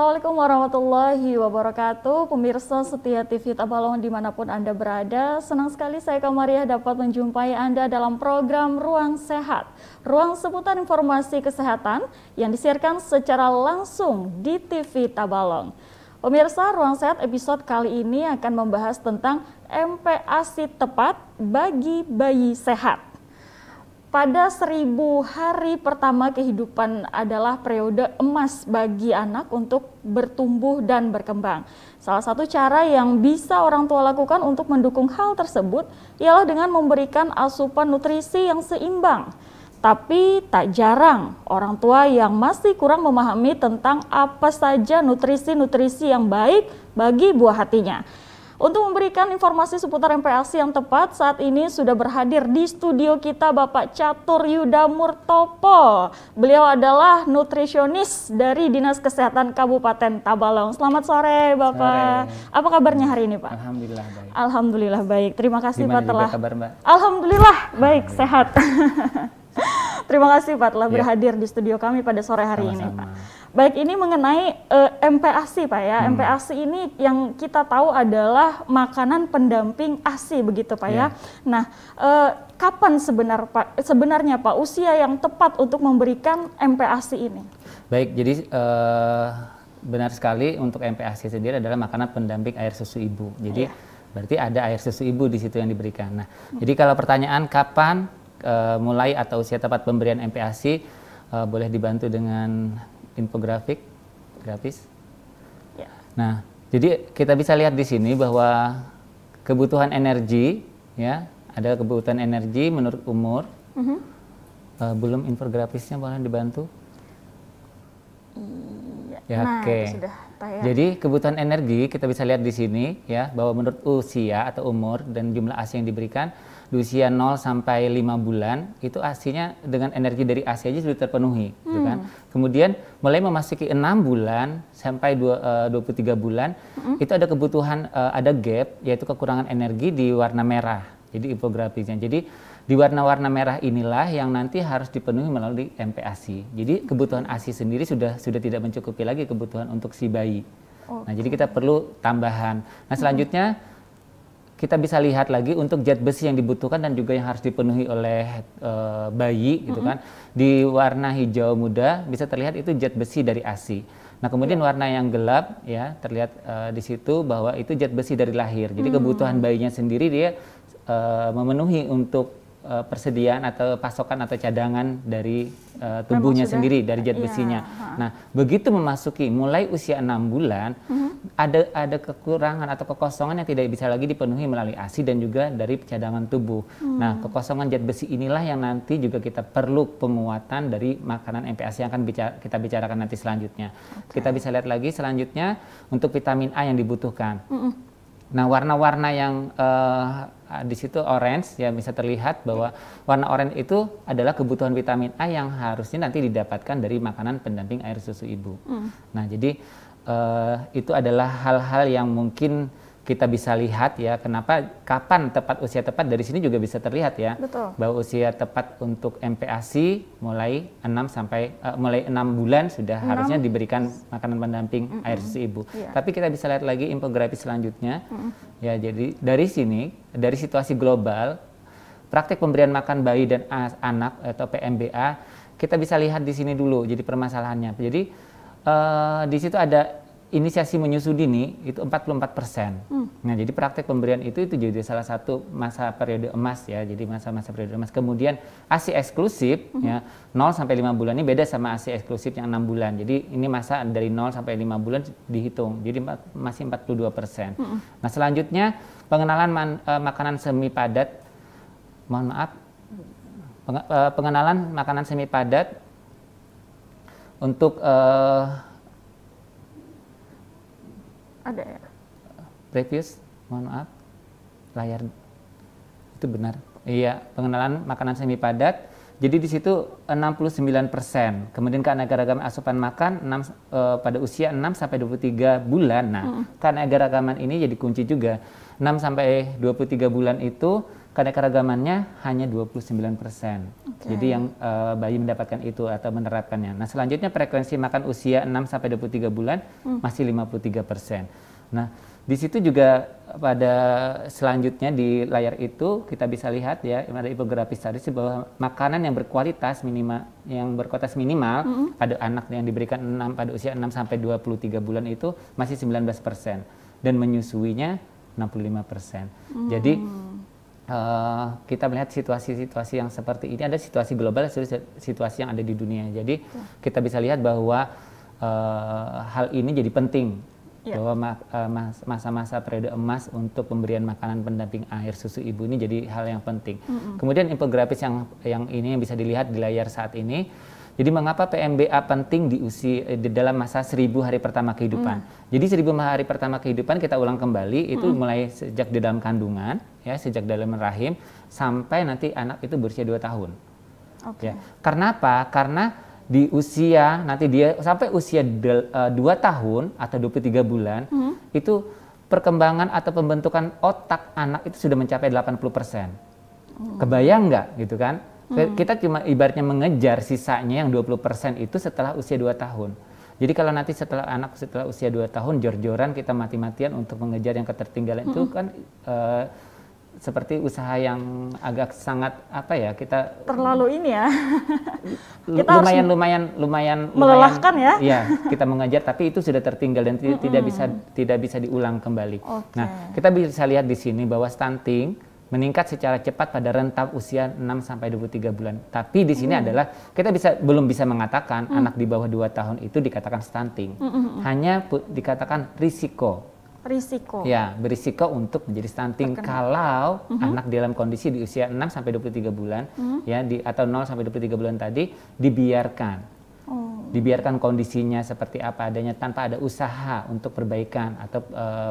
Assalamualaikum warahmatullahi wabarakatuh. Pemirsa setia TV Tabalong dimanapun Anda berada, senang sekali saya Kamariah dapat menjumpai Anda dalam program Ruang Sehat. Ruang seputar informasi kesehatan yang disiarkan secara langsung di TV Tabalong. Pemirsa, Ruang Sehat episode kali ini akan membahas tentang MPASI tepat bagi bayi sehat. Pada 1000 hari pertama kehidupan adalah periode emas bagi anak untuk bertumbuh dan berkembang. Salah satu cara yang bisa orang tua lakukan untuk mendukung hal tersebut ialah dengan memberikan asupan nutrisi yang seimbang. Tapi tak jarang orang tua yang masih kurang memahami tentang apa saja nutrisi-nutrisi yang baik bagi buah hatinya. Untuk memberikan informasi seputar MPASI yang tepat, saat ini sudah berhadir di studio kita Bapak Catur Yuda Murtopo. Beliau adalah nutrisionis dari Dinas Kesehatan Kabupaten Tabalong. Selamat sore Bapak. Sore. Apa kabarnya hari ini Pak? Alhamdulillah baik. Alhamdulillah baik. Terima kasih Pak telah. Kabar, Mbak? Alhamdulillah baik, sehat. Terima kasih Pak telah berhadir di studio kami pada sore hari ini Pak. Baik, ini mengenai MPASI Pak ya. MPASI ini yang kita tahu adalah makanan pendamping ASI begitu Pak ya. Nah, kapan sebenarnya Pak usia yang tepat untuk memberikan MPASI ini? Baik, jadi benar sekali untuk MPASI sendiri adalah makanan pendamping air susu ibu. Jadi berarti ada air susu ibu di situ yang diberikan. Nah, jadi kalau pertanyaan kapan mulai atau usia tepat pemberian MPASI, boleh dibantu dengan infografis. Nah, jadi kita bisa lihat di sini bahwa kebutuhan energi, ya, ada kebutuhan energi menurut umur. Belum infografisnya, boleh dibantu? Ya, nah, oke. Jadi kebutuhan energi kita bisa lihat di sini, ya, bahwa menurut usia atau umur dan jumlah ASI yang diberikan di usia 0 sampai 5 bulan itu ASI-nya dengan energi dari ASI aja sudah terpenuhi, gitu kan. Kemudian mulai memasuki 6 bulan sampai 23 bulan itu ada kebutuhan, ada gap, yaitu kekurangan energi di warna merah. Jadi infografisnya. Jadi di warna-warna merah inilah yang nanti harus dipenuhi melalui MPASI. Jadi kebutuhan ASI sendiri sudah tidak mencukupi lagi kebutuhan untuk si bayi. Nah, jadi kita perlu tambahan. Nah, selanjutnya kita bisa lihat lagi untuk zat besi yang dibutuhkan dan juga yang harus dipenuhi oleh bayi, gitu kan. Di warna hijau muda bisa terlihat itu zat besi dari ASI. Nah, kemudian warna yang gelap, ya, terlihat di situ bahwa itu zat besi dari lahir. Jadi kebutuhan bayinya sendiri dia memenuhi untuk persediaan atau pasokan atau cadangan dari tubuhnya sendiri, dari zat besinya. Nah, begitu memasuki mulai usia 6 bulan, ada kekurangan atau kekosongan yang tidak bisa lagi dipenuhi melalui ASI dan juga dari cadangan tubuh. Nah, kekosongan zat besi inilah yang nanti juga kita perlu penguatan dari makanan MPASI yang akan kita bicarakan nanti selanjutnya. Kita bisa lihat lagi selanjutnya untuk vitamin A yang dibutuhkan. Nah, warna-warna yang di situ orange, ya, bisa terlihat bahwa warna orange itu adalah kebutuhan vitamin A yang harusnya nanti didapatkan dari makanan pendamping air susu ibu. Nah, jadi itu adalah hal-hal yang mungkin kita bisa lihat, ya, kapan usia tepat dari sini juga bisa terlihat, ya. Betul. Bahwa usia tepat untuk MPASI mulai 6 bulan sudah harusnya diberikan makanan pendamping air susu ibu. Tapi kita bisa lihat lagi infografis selanjutnya. Ya, jadi dari sini, dari situasi global, praktek pemberian makan bayi dan anak atau PMBA, kita bisa lihat di sini dulu. Jadi permasalahannya. Jadi di situ ada inisiasi menyusui dini itu 44%. Nah, jadi praktek pemberian itu jadi salah satu masa periode emas, ya. Jadi masa-masa periode emas. Kemudian ASI eksklusif, ya, 0 sampai 5 bulan ini beda sama ASI eksklusif yang 6 bulan. Jadi ini masa dari 0 sampai 5 bulan dihitung. Jadi masih 42%. Nah, selanjutnya pengenalan makanan semi padat. Mohon maaf. Pengenalan makanan semi padat untuk ada, ya? Previous, mohon maaf, layar itu benar. Iya, pengenalan makanan semi padat. Jadi di situ 69%. Kemudian keanekaragaman asupan makan pada usia 6 sampai 23 bulan. Nah, keanekaragaman ini jadi kunci juga. 6 sampai 23 bulan itu keanekaragamannya hanya 29%. Okay. Jadi yang bayi mendapatkan itu atau menerapkannya. Nah, selanjutnya frekuensi makan usia 6 sampai 23 bulan masih 53%. Nah, di situ juga pada selanjutnya di layar itu kita bisa lihat ya, ada infografis tadi bahwa makanan yang berkualitas minimal pada anak yang diberikan pada usia 6 sampai 23 bulan itu masih 19% dan menyusuinya 65%. Jadi kita melihat situasi-situasi yang seperti ini, ada situasi global, situasi yang ada di dunia. Jadi kita bisa lihat bahwa hal ini jadi penting, bahwa masa-masa periode emas untuk pemberian makanan pendamping air susu ibu ini jadi hal yang penting. Kemudian infografis yang ini yang bisa dilihat di layar saat ini. Jadi mengapa PMBA penting di dalam masa 1000 hari pertama kehidupan? Jadi 1000 hari pertama kehidupan kita ulang kembali itu mulai sejak di dalam kandungan, ya, sejak dalam rahim sampai nanti anak itu berusia 2 tahun. Okay. Ya. Karena apa? Karena di usia nanti dia sampai usia 2 tahun atau 23 bulan itu perkembangan atau pembentukan otak anak itu sudah mencapai 80%. Kebayang nggak gitu kan? Kita cuma ibaratnya mengejar sisanya yang 20% itu setelah usia 2 tahun. Jadi kalau nanti setelah usia 2 tahun jor-joran kita mati-matian untuk mengejar yang ketertinggalan itu kan seperti usaha yang agak sangat kita terlalu ini ya. Kita lumayan melelahkan ya. Iya, kita mengejar tapi itu sudah tertinggal dan tidak bisa diulang kembali. Okay. Nah, kita bisa lihat di sini bahwa stunting meningkat secara cepat pada rentang usia 6 sampai 23 bulan. Tapi di sini adalah kita belum bisa mengatakan anak di bawah 2 tahun itu dikatakan stunting. Hanya dikatakan risiko. Risiko. Ya, berisiko untuk menjadi stunting kalau anak dalam kondisi di usia 6 sampai 23 bulan ya atau 0 sampai 23 bulan tadi dibiarkan. Dibiarkan kondisinya seperti apa adanya tanpa ada usaha untuk perbaikan atau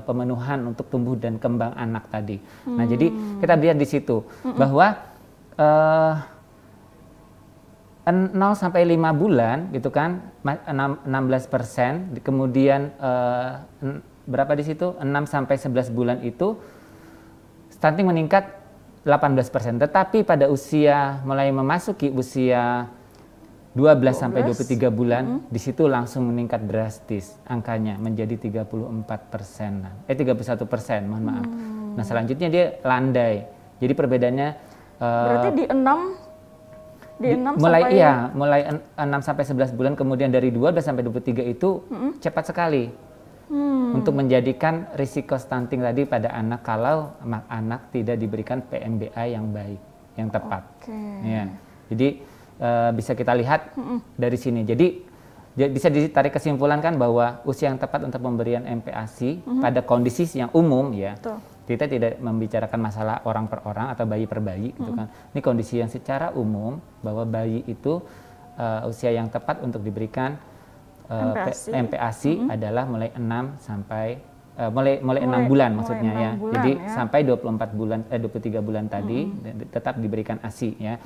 pemenuhan untuk tumbuh dan kembang anak tadi. Nah, jadi kita lihat di situ bahwa 0 sampai 5 bulan gitu kan 16%, kemudian berapa di situ 6 sampai 11 bulan itu stunting meningkat 18%. Tetapi pada usia mulai memasuki usia 12 sampai 23 bulan di situ langsung meningkat drastis angkanya menjadi 31%, mohon maaf. Nah, selanjutnya dia landai. Jadi perbedaannya berarti di 6 mulai 6 sampai 11 bulan, kemudian dari 12 sampai 23 itu cepat sekali. Untuk menjadikan risiko stunting tadi pada anak kalau anak tidak diberikan PMBA yang baik, yang tepat. Ya. Jadi bisa kita lihat dari sini. Jadi bisa ditarik kesimpulan kan bahwa usia yang tepat untuk pemberian MPASI pada kondisi yang umum ya. Betul. Kita tidak membicarakan masalah orang per orang atau bayi per bayi gitu kan. Ini kondisi yang secara umum bahwa bayi itu usia yang tepat untuk diberikan MPASI adalah mulai 6 sampai mulai 6 bulan maksudnya ya. Jadi sampai 23 bulan tadi tetap diberikan ASI ya.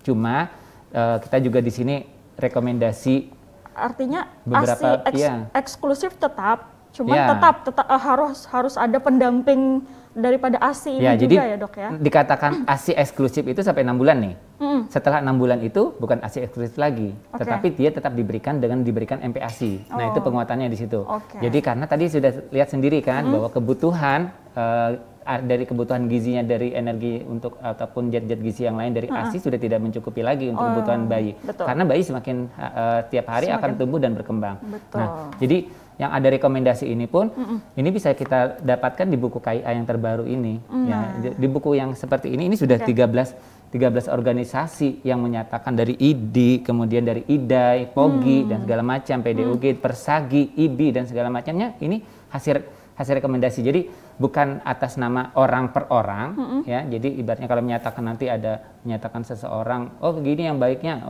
Cuma kita juga di sini rekomendasi artinya beberapa ASI eksklusif tetap, cuman tetap harus ada pendamping daripada ASI ini jadi, juga ya dok ya. Dikatakan ASI eksklusif itu sampai 6 bulan nih. Setelah 6 bulan itu bukan ASI eksklusif lagi, tetapi dia tetap diberikan MPASI. Nah, itu penguatannya di situ. Jadi karena tadi sudah lihat sendiri kan bahwa kebutuhan dari kebutuhan gizinya dari energi untuk ataupun zat-zat gizi yang lain dari ASI sudah tidak mencukupi lagi untuk kebutuhan bayi. Karena bayi semakin tiap hari akan tumbuh dan berkembang. Nah, jadi yang ada rekomendasi ini pun ini bisa kita dapatkan di buku KIA yang terbaru ini. Ya, di buku yang seperti ini sudah 13 organisasi yang menyatakan dari ID, kemudian dari IDAI, POGI dan segala macam, PDUG, Persagi, IBI dan segala macamnya ini hasil rekomendasi. Jadi bukan atas nama orang per orang ya. Jadi ibaratnya kalau menyatakan seseorang, oh gini yang baiknya,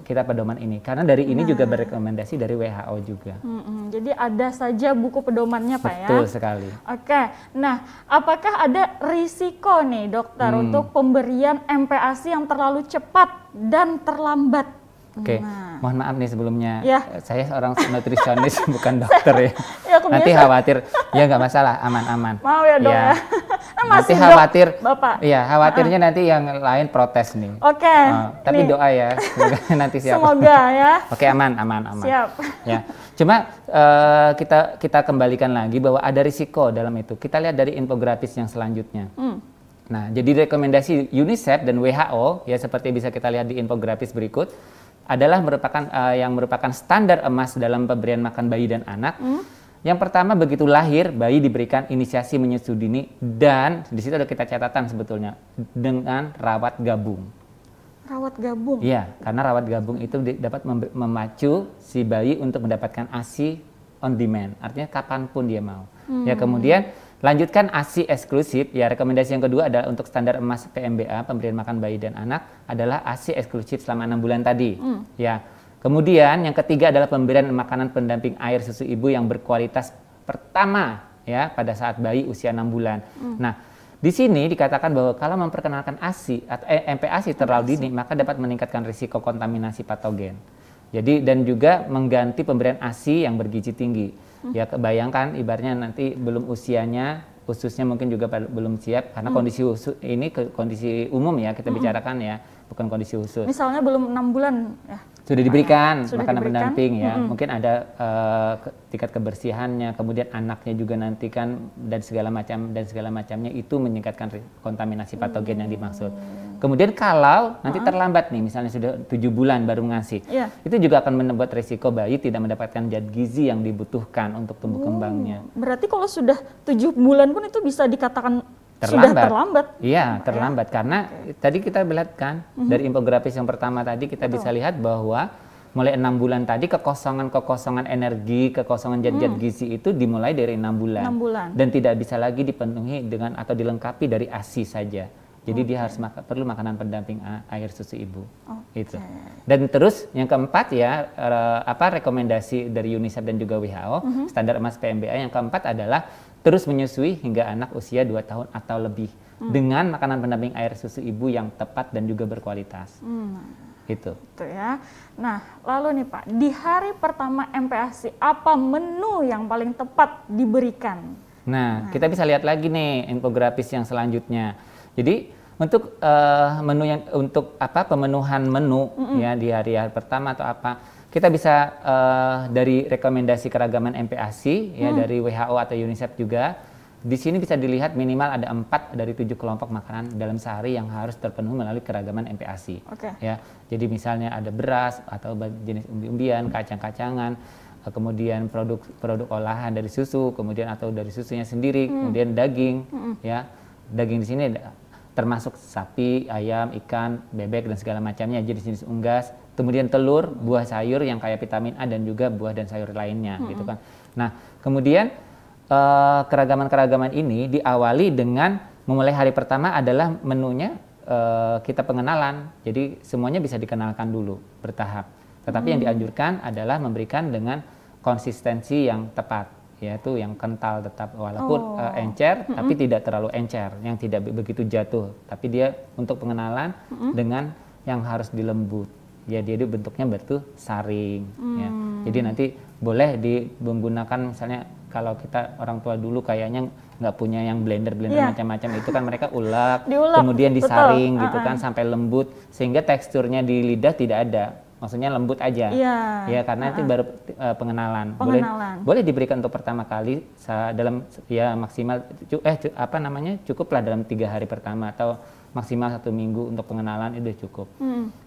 kita pedoman ini. Karena dari ini juga berekomendasi dari WHO juga. Jadi ada saja buku pedomannya Pak ya? Betul sekali. Oke, nah apakah ada risiko nih dokter untuk pemberian MPASI yang terlalu cepat dan terlambat? Oke, mohon maaf nih sebelumnya, saya seorang nutrisionis bukan dokter ya. Nanti khawatir, ya nggak masalah, aman-aman. Mau ya dok ya. Nanti Masih khawatir, Bapak. iya khawatirnya nanti yang lain protes nih. Oke. Tapi nih. doa ya, semoga nanti siap. Semoga ya. Oke, aman. Siap. Ya, cuma kita kembalikan lagi bahwa ada risiko dalam itu. Kita lihat dari infografis yang selanjutnya. Nah, jadi rekomendasi UNICEF dan WHO ya seperti bisa kita lihat di infografis berikut adalah merupakan standar emas dalam pemberian makan bayi dan anak. Yang pertama, begitu lahir bayi diberikan inisiasi menyusu dini dan di situ ada kita catatan sebetulnya dengan rawat gabung. Rawat gabung. Iya, karena rawat gabung itu dapat memacu si bayi untuk mendapatkan ASI on demand, artinya kapanpun dia mau. Ya, kemudian lanjutkan ASI eksklusif. Ya, rekomendasi yang kedua adalah untuk standar emas PMBA, pemberian makan bayi dan anak, adalah ASI eksklusif selama 6 bulan tadi. Ya. Kemudian yang ketiga adalah pemberian makanan pendamping air susu ibu yang berkualitas pertama ya pada saat bayi usia 6 bulan. Nah, di sini dikatakan bahwa kalau memperkenalkan ASI atau MPASI terlalu dini maka dapat meningkatkan risiko kontaminasi patogen. Jadi dan juga mengganti pemberian ASI yang bergizi tinggi. Ya, bayangkan ibaratnya nanti belum usianya, ususnya mungkin juga belum siap karena kondisi usus ini kondisi umum ya kita bicarakan ya, bukan kondisi usus. Misalnya belum 6 bulan ya. Sudah diberikan makanan diberikan. pendamping ya, mungkin ada tingkat kebersihannya, kemudian anaknya juga nanti kan dan segala macamnya itu meningkatkan kontaminasi patogen yang dimaksud. Kemudian kalau nanti terlambat nih, misalnya sudah 7 bulan baru ngasih, itu juga akan membuat risiko bayi tidak mendapatkan zat gizi yang dibutuhkan untuk tumbuh kembangnya. Berarti kalau sudah 7 bulan pun itu bisa dikatakan Terlambat. sudah terlambat. Iya, terlambat karena tadi kita lihat kan dari infografis yang pertama tadi kita bisa lihat bahwa mulai 6 bulan tadi kekosongan energi, kekosongan zat-zat gizi itu dimulai dari 6 bulan. 6 bulan. Dan tidak bisa lagi dipenuhi dengan atau dilengkapi dari ASI saja. Jadi dia harus perlu makanan pendamping air susu ibu. Itu. Dan terus yang keempat ya rekomendasi dari UNICEF dan juga WHO, standar emas PMBA yang keempat adalah terus menyusui hingga anak usia 2 tahun atau lebih dengan makanan pendamping air susu ibu yang tepat dan juga berkualitas. Itu ya. Nah, lalu nih Pak, di hari pertama MPASI apa menu yang paling tepat diberikan? Nah, kita bisa lihat lagi nih infografis yang selanjutnya. Jadi untuk menu yang untuk pemenuhan menu ya di hari pertama atau apa, kita bisa dari rekomendasi keragaman MPASI ya dari WHO atau UNICEF juga. Di sini bisa dilihat minimal ada 4 dari 7 kelompok makanan dalam sehari yang harus terpenuhi melalui keragaman MPASI. Ya, jadi misalnya ada beras atau jenis umbi-umbian, kacang-kacangan, kemudian produk olahan dari susu, kemudian atau dari susunya sendiri, kemudian daging, ya daging di sini termasuk sapi, ayam, ikan, bebek dan segala macamnya, jenis-jenis unggas. Kemudian telur, buah sayur yang kayak vitamin A dan juga buah dan sayur lainnya, gitu kan. Nah, kemudian keragaman-keragaman ini diawali dengan memulai hari pertama adalah menunya kita pengenalan. Jadi semuanya bisa dikenalkan dulu bertahap. Tetapi yang dianjurkan adalah memberikan dengan konsistensi yang tepat, yaitu yang kental tetap walaupun encer tapi tidak terlalu encer, yang tidak begitu jatuh. Tapi dia untuk pengenalan dengan yang harus dilembut. Ya dia bentuknya batu saring. Ya. Jadi nanti boleh menggunakan misalnya kalau kita orang tua dulu kayaknya nggak punya yang blender macam-macam itu kan mereka ulek, kemudian disaring gitu kan sampai lembut sehingga teksturnya di lidah tidak ada. Maksudnya lembut aja, ya karena itu baru pengenalan. Boleh diberikan untuk pertama kali dalam ya maksimal cukuplah dalam 3 hari pertama atau maksimal 1 minggu untuk pengenalan itu cukup.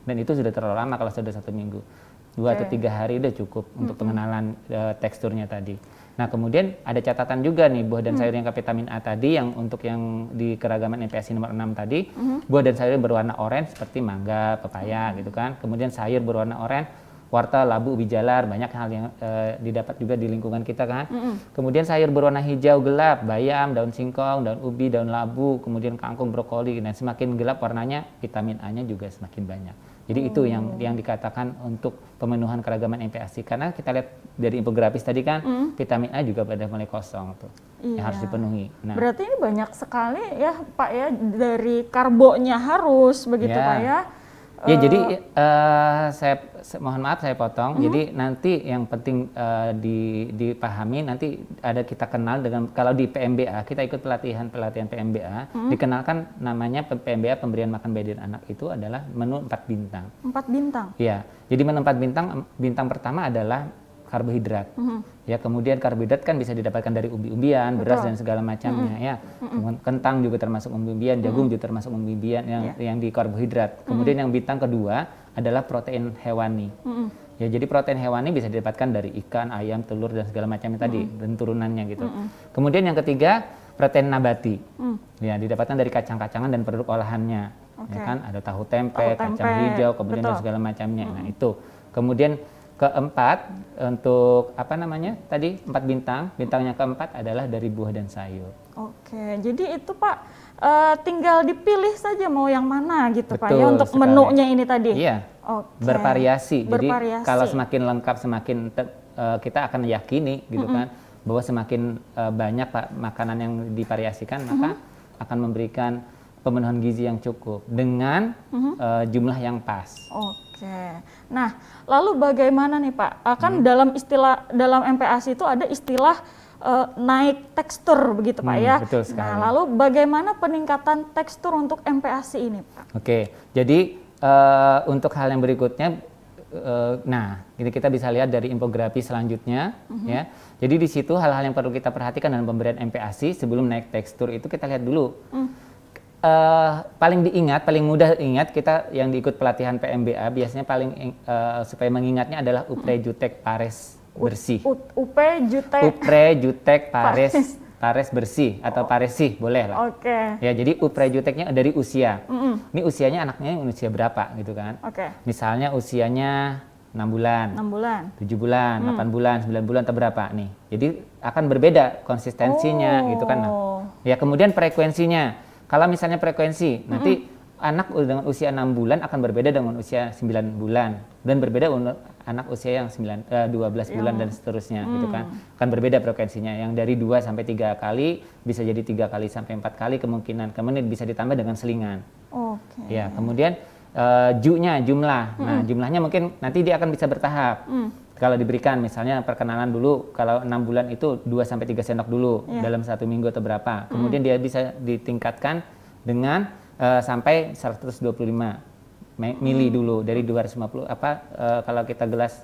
Dan itu sudah terlalu lama kalau sudah 1 minggu, 2 atau 3 hari udah cukup untuk pengenalan teksturnya tadi. Nah kemudian ada catatan juga nih buah dan sayur yang vitamin A tadi yang untuk yang di keragaman MPASI nomor 6 tadi, buah dan sayur berwarna oranye seperti mangga, pepaya gitu kan. Kemudian sayur berwarna oranye, wortel, labu, ubi jalar, banyak hal yang didapat juga di lingkungan kita kan. Kemudian sayur berwarna hijau gelap, bayam, daun singkong, daun ubi, daun labu, kemudian kangkung, brokoli. Dan semakin gelap warnanya, vitamin A-nya juga semakin banyak. Jadi itu yang dikatakan untuk pemenuhan keragaman MPASI. Karena kita lihat dari infografis tadi kan, vitamin A juga pada mulai kosong tuh, yang harus dipenuhi. Nah, berarti ini banyak sekali ya Pak ya, dari karbonya harus begitu Pak ya. Ya, jadi mohon maaf saya potong. Jadi nanti yang penting dipahami nanti ada kita kenal dengan, kalau di PMBA kita ikut pelatihan PMBA, dikenalkan namanya PMBA pemberian makan bayi dan anak itu adalah menu 4 bintang. 4 bintang. Iya. Jadi menu 4 bintang, bintang pertama adalah karbohidrat. Ya, kemudian karbohidrat kan bisa didapatkan dari umbi-umbian, beras dan segala macamnya ya. Kentang juga termasuk umbi-umbian, jagung juga termasuk umbi-umbian yang di karbohidrat. Kemudian yang bintang kedua adalah protein hewani. Ya, jadi protein hewani bisa didapatkan dari ikan, ayam, telur dan segala macamnya tadi dan turunannya gitu. Kemudian yang ketiga protein nabati. Ya, didapatkan dari kacang-kacangan dan produk olahannya. Ya kan, ada tahu tempe, kacang hijau, kemudian dan segala macamnya. Nah, itu. Kemudian keempat untuk apa namanya tadi 4 bintang, bintangnya keempat adalah dari buah dan sayur. Oke, jadi itu Pak tinggal dipilih saja mau yang mana gitu Pak ya untuk sekali. Menunya ini tadi. Iya. Oke. Bervariasi. Jadi kalau semakin lengkap semakin kita akan yakini gitu kan bahwa semakin banyak makanan yang divariasikan maka akan memberikan pemenuhan gizi yang cukup dengan jumlah yang pas. Oke. Nah, lalu bagaimana nih Pak? Kan dalam MPASI itu ada istilah naik tekstur begitu Pak ya. Betul sekali. Nah, lalu bagaimana peningkatan tekstur untuk MPASI ini Pak? Oke. Jadi untuk hal yang berikutnya, nah ini kita bisa lihat dari infografi selanjutnya ya. Jadi di situ hal-hal yang perlu kita perhatikan dalam pemberian MPASI sebelum naik tekstur itu kita lihat dulu. Paling mudah diingat kita yang diikut pelatihan PMBA biasanya supaya mengingatnya adalah upre, jutek, pares, bersih. Upre, jutek, pares, bersih atau paresi boleh lah. Oke. Ya, jadi upre, juteknya dari usia. Ini usianya anaknya usia berapa gitu kan? Oke. Misalnya usianya 6 bulan, 7 bulan, 8 bulan, 9 bulan atau berapa nih. Jadi akan berbeda konsistensinya gitu kan. Nah, ya kemudian frekuensinya. Kalau misalnya frekuensi, nanti anak dengan usia 6 bulan akan berbeda dengan usia 9 bulan. Dan berbeda untuk anak usia yang 12 bulan dan seterusnya gitu kan. Akan berbeda frekuensinya. Yang dari 2 sampai 3 kali, bisa jadi 3 kali sampai 4 kali kemungkinan. Kemudian bisa ditambah dengan selingan. Oke. Ya, kemudian jumlah. Nah, jumlahnya mungkin nanti dia akan bisa bertahap. Kalau diberikan misalnya perkenalan dulu, kalau 6 bulan itu 2 sampai 3 sendok dulu dalam 1 minggu atau berapa. Kemudian dia bisa ditingkatkan dengan sampai 125 mili dulu dari 250 kalau kita gelas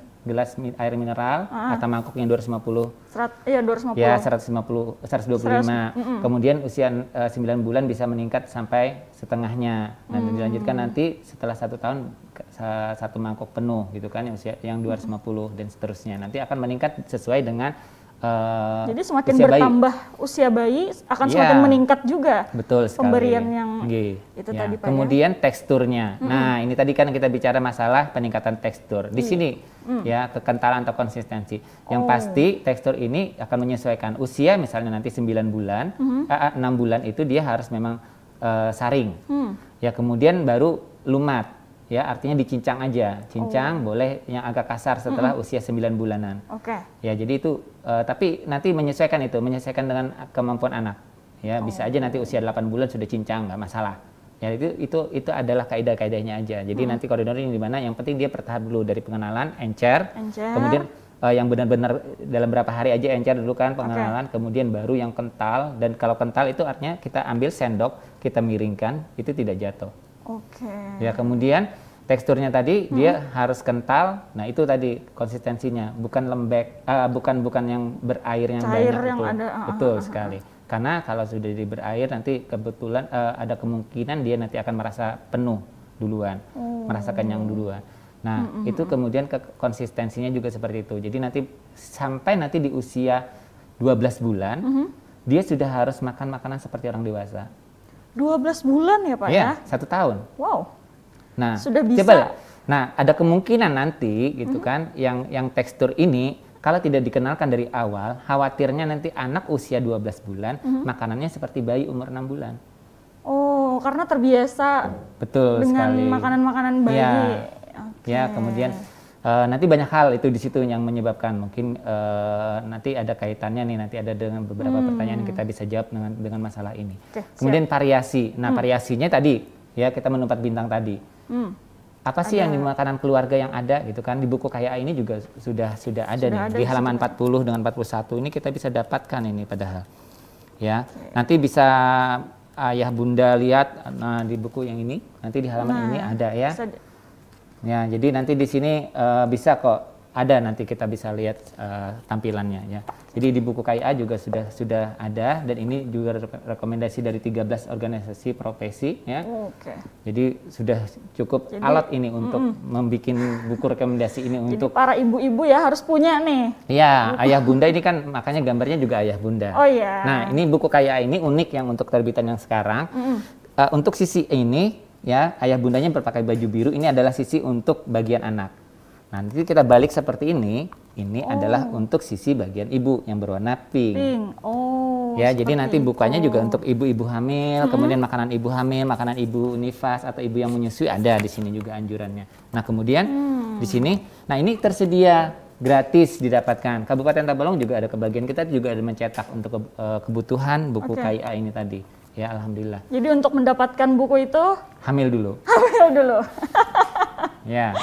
air mineral atau mangkok yang 250. Iya, 250. Ya, 125. Kemudian usia 9 bulan bisa meningkat sampai setengahnya. Nah, dilanjutkan nanti setelah 1 tahun 1 mangkok penuh gitu kan yang 250 dan seterusnya. Nanti akan meningkat sesuai dengan jadi semakin bertambah usia bayi akan semakin meningkat juga. Betul sekali. Pemberian yang itu tadi Pak. Kemudian teksturnya. Nah, ini tadi kan kita bicara masalah peningkatan tekstur. Di sini ya kekentalan atau konsistensi. Yang pasti tekstur ini akan menyesuaikan usia, misalnya nanti 9 bulan, 6 bulan itu dia harus memang saring. Ya, kemudian baru lumat. Ya, artinya dicincang aja. Cincang boleh yang agak kasar setelah usia 9 bulanan. Oke. Ya, jadi itu tapi nanti menyesuaikan dengan kemampuan anak. Ya, bisa aja nanti usia 8 bulan sudah cincang, nggak masalah. Ya, itu adalah kaidah-kaidahnya aja. Jadi nanti koridor ini di mana yang penting dia bertahap dulu dari pengenalan, encer. Kemudian yang benar-benar dalam berapa hari aja encer dulu kan pengenalan, kemudian baru yang kental, dan kalau kental itu artinya kita ambil sendok, kita miringkan, itu tidak jatuh. Oke. Ya, kemudian teksturnya tadi dia harus kental. Nah, itu tadi konsistensinya, bukan lembek, bukan yang berair yang cair banyak yang itu. ada. Betul sekali. Karena kalau sudah di berair nanti kebetulan ada kemungkinan dia nanti akan merasa penuh duluan, merasa kenyang duluan. Nah, itu kemudian konsistensinya juga seperti itu. Jadi nanti sampai nanti di usia 12 bulan dia sudah harus makan makanan seperti orang dewasa. 12 bulan ya Pak ya? 1 tahun. Wow. Nah, sudah bisa. Coba, nah, ada kemungkinan nanti gitu kan yang tekstur ini kalau tidak dikenalkan dari awal, khawatirnya nanti anak usia 12 bulan makanannya seperti bayi umur 6 bulan. Oh, karena terbiasa dengan makanan-makanan bayi. Ya, ya, kemudian nanti banyak hal itu di situ yang menyebabkan. Mungkin nanti ada kaitannya nih, nanti ada dengan beberapa pertanyaan yang kita bisa jawab dengan masalah ini. Kemudian variasi. Nah, variasinya tadi ya kita menumpat bintang tadi. apa sih yang di makanan keluarga yang ada gitu kan. Di buku KIA ini juga sudah ada nih di halaman 40 dengan 41 ini kita bisa dapatkan ini padahal. Ya. Nanti bisa ayah bunda lihat di buku yang ini, nanti di halaman ini ada ya. Ya, jadi nanti di sini bisa kok ada, nanti kita bisa lihat tampilannya ya. Jadi di buku KIA juga sudah ada, dan ini juga rekomendasi dari 13 organisasi profesi ya. Jadi sudah cukup alat ini untuk membuat buku rekomendasi ini. Jadi untuk para ibu-ibu ya harus punya nih. Ya, ayah bunda ini kan makanya gambarnya juga ayah bunda. Oh iya. Nah, ini buku KIA ini unik yang untuk terbitan yang sekarang. Untuk sisi ini ya, ayah bundanya berpakai baju biru, ini adalah sisi untuk bagian anak. Nanti kita balik seperti ini adalah untuk sisi bagian ibu yang berwarna pink. Ya, jadi nanti bukanya juga untuk ibu-ibu hamil, kemudian makanan ibu hamil, makanan ibu nifas atau ibu yang menyusui ada di sini juga anjurannya. Nah, kemudian di sini, nah ini tersedia gratis didapatkan. Kabupaten Tabalong juga ada kebagian, kita juga ada mencetak untuk kebutuhan buku KIA ini tadi. Ya, alhamdulillah. Jadi untuk mendapatkan buku itu hamil dulu. Hamil dulu. Ya.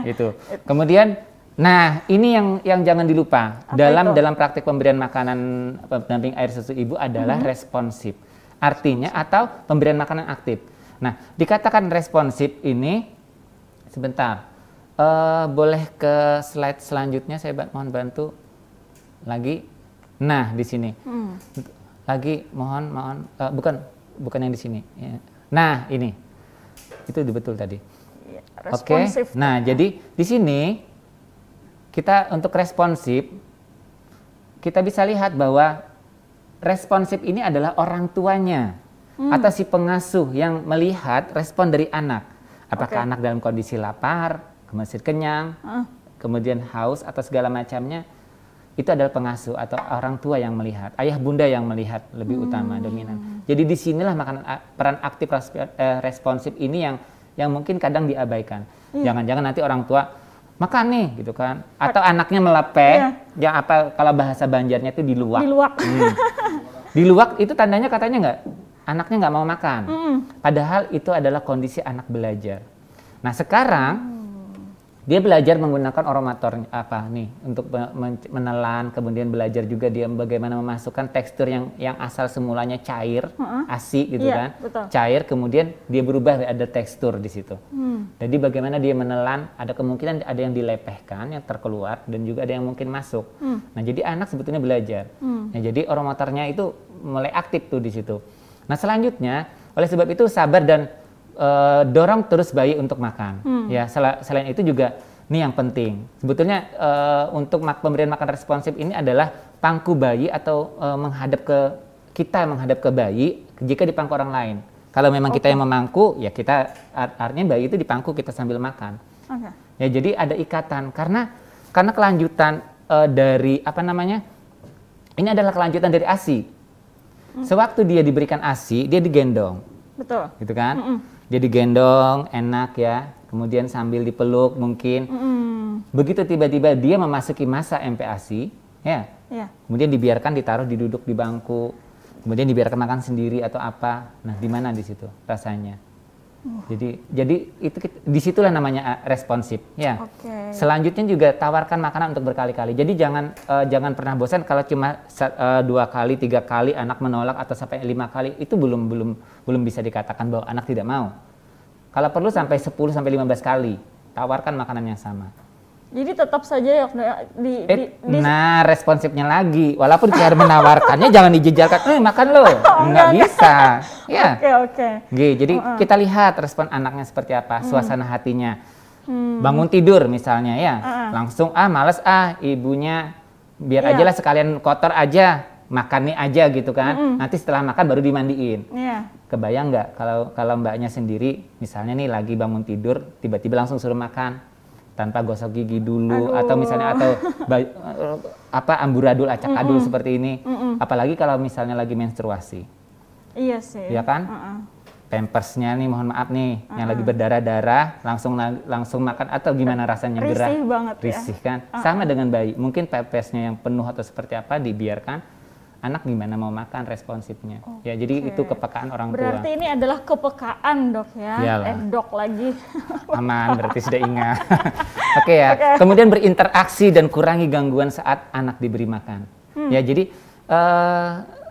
Itu. Kemudian, nah ini yang jangan dilupa dalam praktik pemberian makanan pendamping air susu ibu adalah responsif. Artinya atau pemberian makanan aktif. Nah, dikatakan responsif ini sebentar. Boleh ke slide selanjutnya, saya mohon bantu lagi. Nah, di sini. Lagi mohon bukan yang di sini ya. Nah, ini itu betul tadi. Oke. Nah, jadi di sini kita untuk responsif kita bisa lihat bahwa responsif ini adalah orang tuanya atau si pengasuh yang melihat respon dari anak. Apakah anak dalam kondisi lapar, kemudian kenyang, kemudian haus atau segala macamnya. Itu adalah pengasuh atau orang tua yang melihat, ayah bunda yang melihat lebih utama, dominan. Jadi disinilah peran aktif responsif ini yang mungkin kadang diabaikan. Jangan-jangan nanti orang tua makan nih gitu kan, atau anaknya melepeh, yang apa kalau bahasa Banjarnya itu diluak. Diluak itu tandanya katanya anaknya nggak mau makan. Padahal itu adalah kondisi anak belajar. Nah, sekarang dia belajar menggunakan oromator untuk menelan, kemudian belajar juga dia bagaimana memasukkan tekstur yang asal semulanya cair, ASI gitu kan. Betul. Cair, kemudian dia berubah ada tekstur di situ. Jadi bagaimana dia menelan, ada kemungkinan ada yang dilepehkan, yang terkeluar, dan juga ada yang mungkin masuk. Nah, jadi anak sebetulnya belajar. Nah, jadi oromatornya itu mulai aktif tuh di situ. Nah, selanjutnya oleh sebab itu sabar dan dorong terus bayi untuk makan. Ya, selain itu juga ini yang penting. Sebetulnya untuk pemberian makan responsif ini adalah pangku bayi atau menghadap ke bayi jika dipangku orang lain. Kalau memang kita yang memangku, ya kita artinya bayi itu dipangku kita sambil makan. Ya, jadi ada ikatan karena kelanjutan dari ini adalah kelanjutan dari ASI. Sewaktu dia diberikan ASI, dia digendong. Betul. Gitu kan? Dia digendong, enak ya, kemudian sambil dipeluk mungkin. Begitu tiba-tiba dia memasuki masa MPASI, ya, kemudian dibiarkan ditaruh duduk di bangku, kemudian dibiarkan makan sendiri atau apa. Nah, di mana di situ rasanya? Jadi itu disitulah namanya responsif, ya. Selanjutnya juga tawarkan makanan untuk berkali-kali. Jadi jangan pernah bosan kalau cuma 2 kali, 3 kali anak menolak atau sampai 5 kali itu belum bisa dikatakan bahwa anak tidak mau. Kalau perlu sampai 10 sampai 15 kali tawarkan makanan yang sama. Jadi tetap saja nah, responsifnya lagi. Walaupun cara menawarkannya jangan dijejalkan, makan lo. Nggak bisa. Ya. Jadi kita lihat respon anaknya seperti apa, suasana hatinya. Bangun tidur misalnya ya, langsung males ibunya biar aja lah sekalian kotor aja, makan nih aja gitu kan. Nanti setelah makan baru dimandiin. Kebayang nggak kalau mbaknya sendiri misalnya nih lagi bangun tidur tiba-tiba langsung suruh makan tanpa gosok gigi dulu. Atau misalnya amburadul, acak adul seperti ini. Apalagi kalau misalnya lagi menstruasi. Iya sih. Ya kan? Pampersnya nih mohon maaf nih yang lagi berdarah-darah langsung makan atau gimana rasanya gerah. Risih banget. Risih kan? Sama dengan bayi. Mungkin pampersnya yang penuh atau seperti apa dibiarkan anak gimana mau makan responsifnya. Ya, jadi itu kepekaan orang tua. Berarti ini adalah kepekaan, Dok ya. Iyalah. Dok lagi. Aman, berarti sudah ingat. Oke ya. Kemudian berinteraksi dan kurangi gangguan saat anak diberi makan. Ya, jadi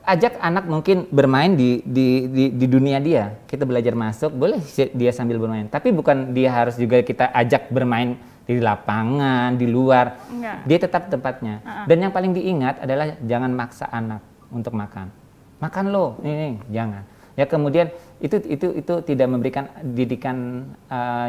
ajak anak mungkin bermain di dunia dia. Kita belajar masuk, boleh dia sambil bermain. Tapi bukan dia harus juga kita ajak bermain di lapangan, di luar. Enggak. Dia tetap tempatnya. Dan yang paling diingat adalah jangan maksa anak untuk makan. Makan lo, ini jangan. Ya, kemudian itu tidak memberikan didikan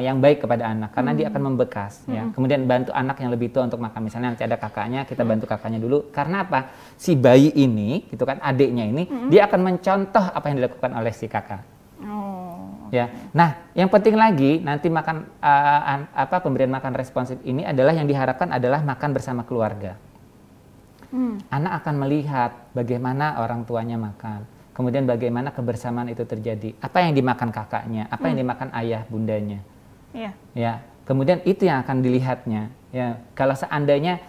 yang baik kepada anak karena dia akan membekas. Ya. Kemudian bantu anak yang lebih tua untuk makan. Misalnya nanti ada kakaknya, kita bantu kakaknya dulu. Karena apa? Si bayi ini, gitu kan, adiknya ini, dia akan mencontoh apa yang dilakukan oleh si kakak. Ya, nah yang penting lagi nanti makan pemberian makan responsif ini adalah yang diharapkan adalah makan bersama keluarga. Anak akan melihat bagaimana orang tuanya makan, kemudian bagaimana kebersamaan itu terjadi, apa yang dimakan kakaknya, apa yang dimakan ayah bundanya. Ya, kemudian itu yang akan dilihatnya. Ya, kalau seandainya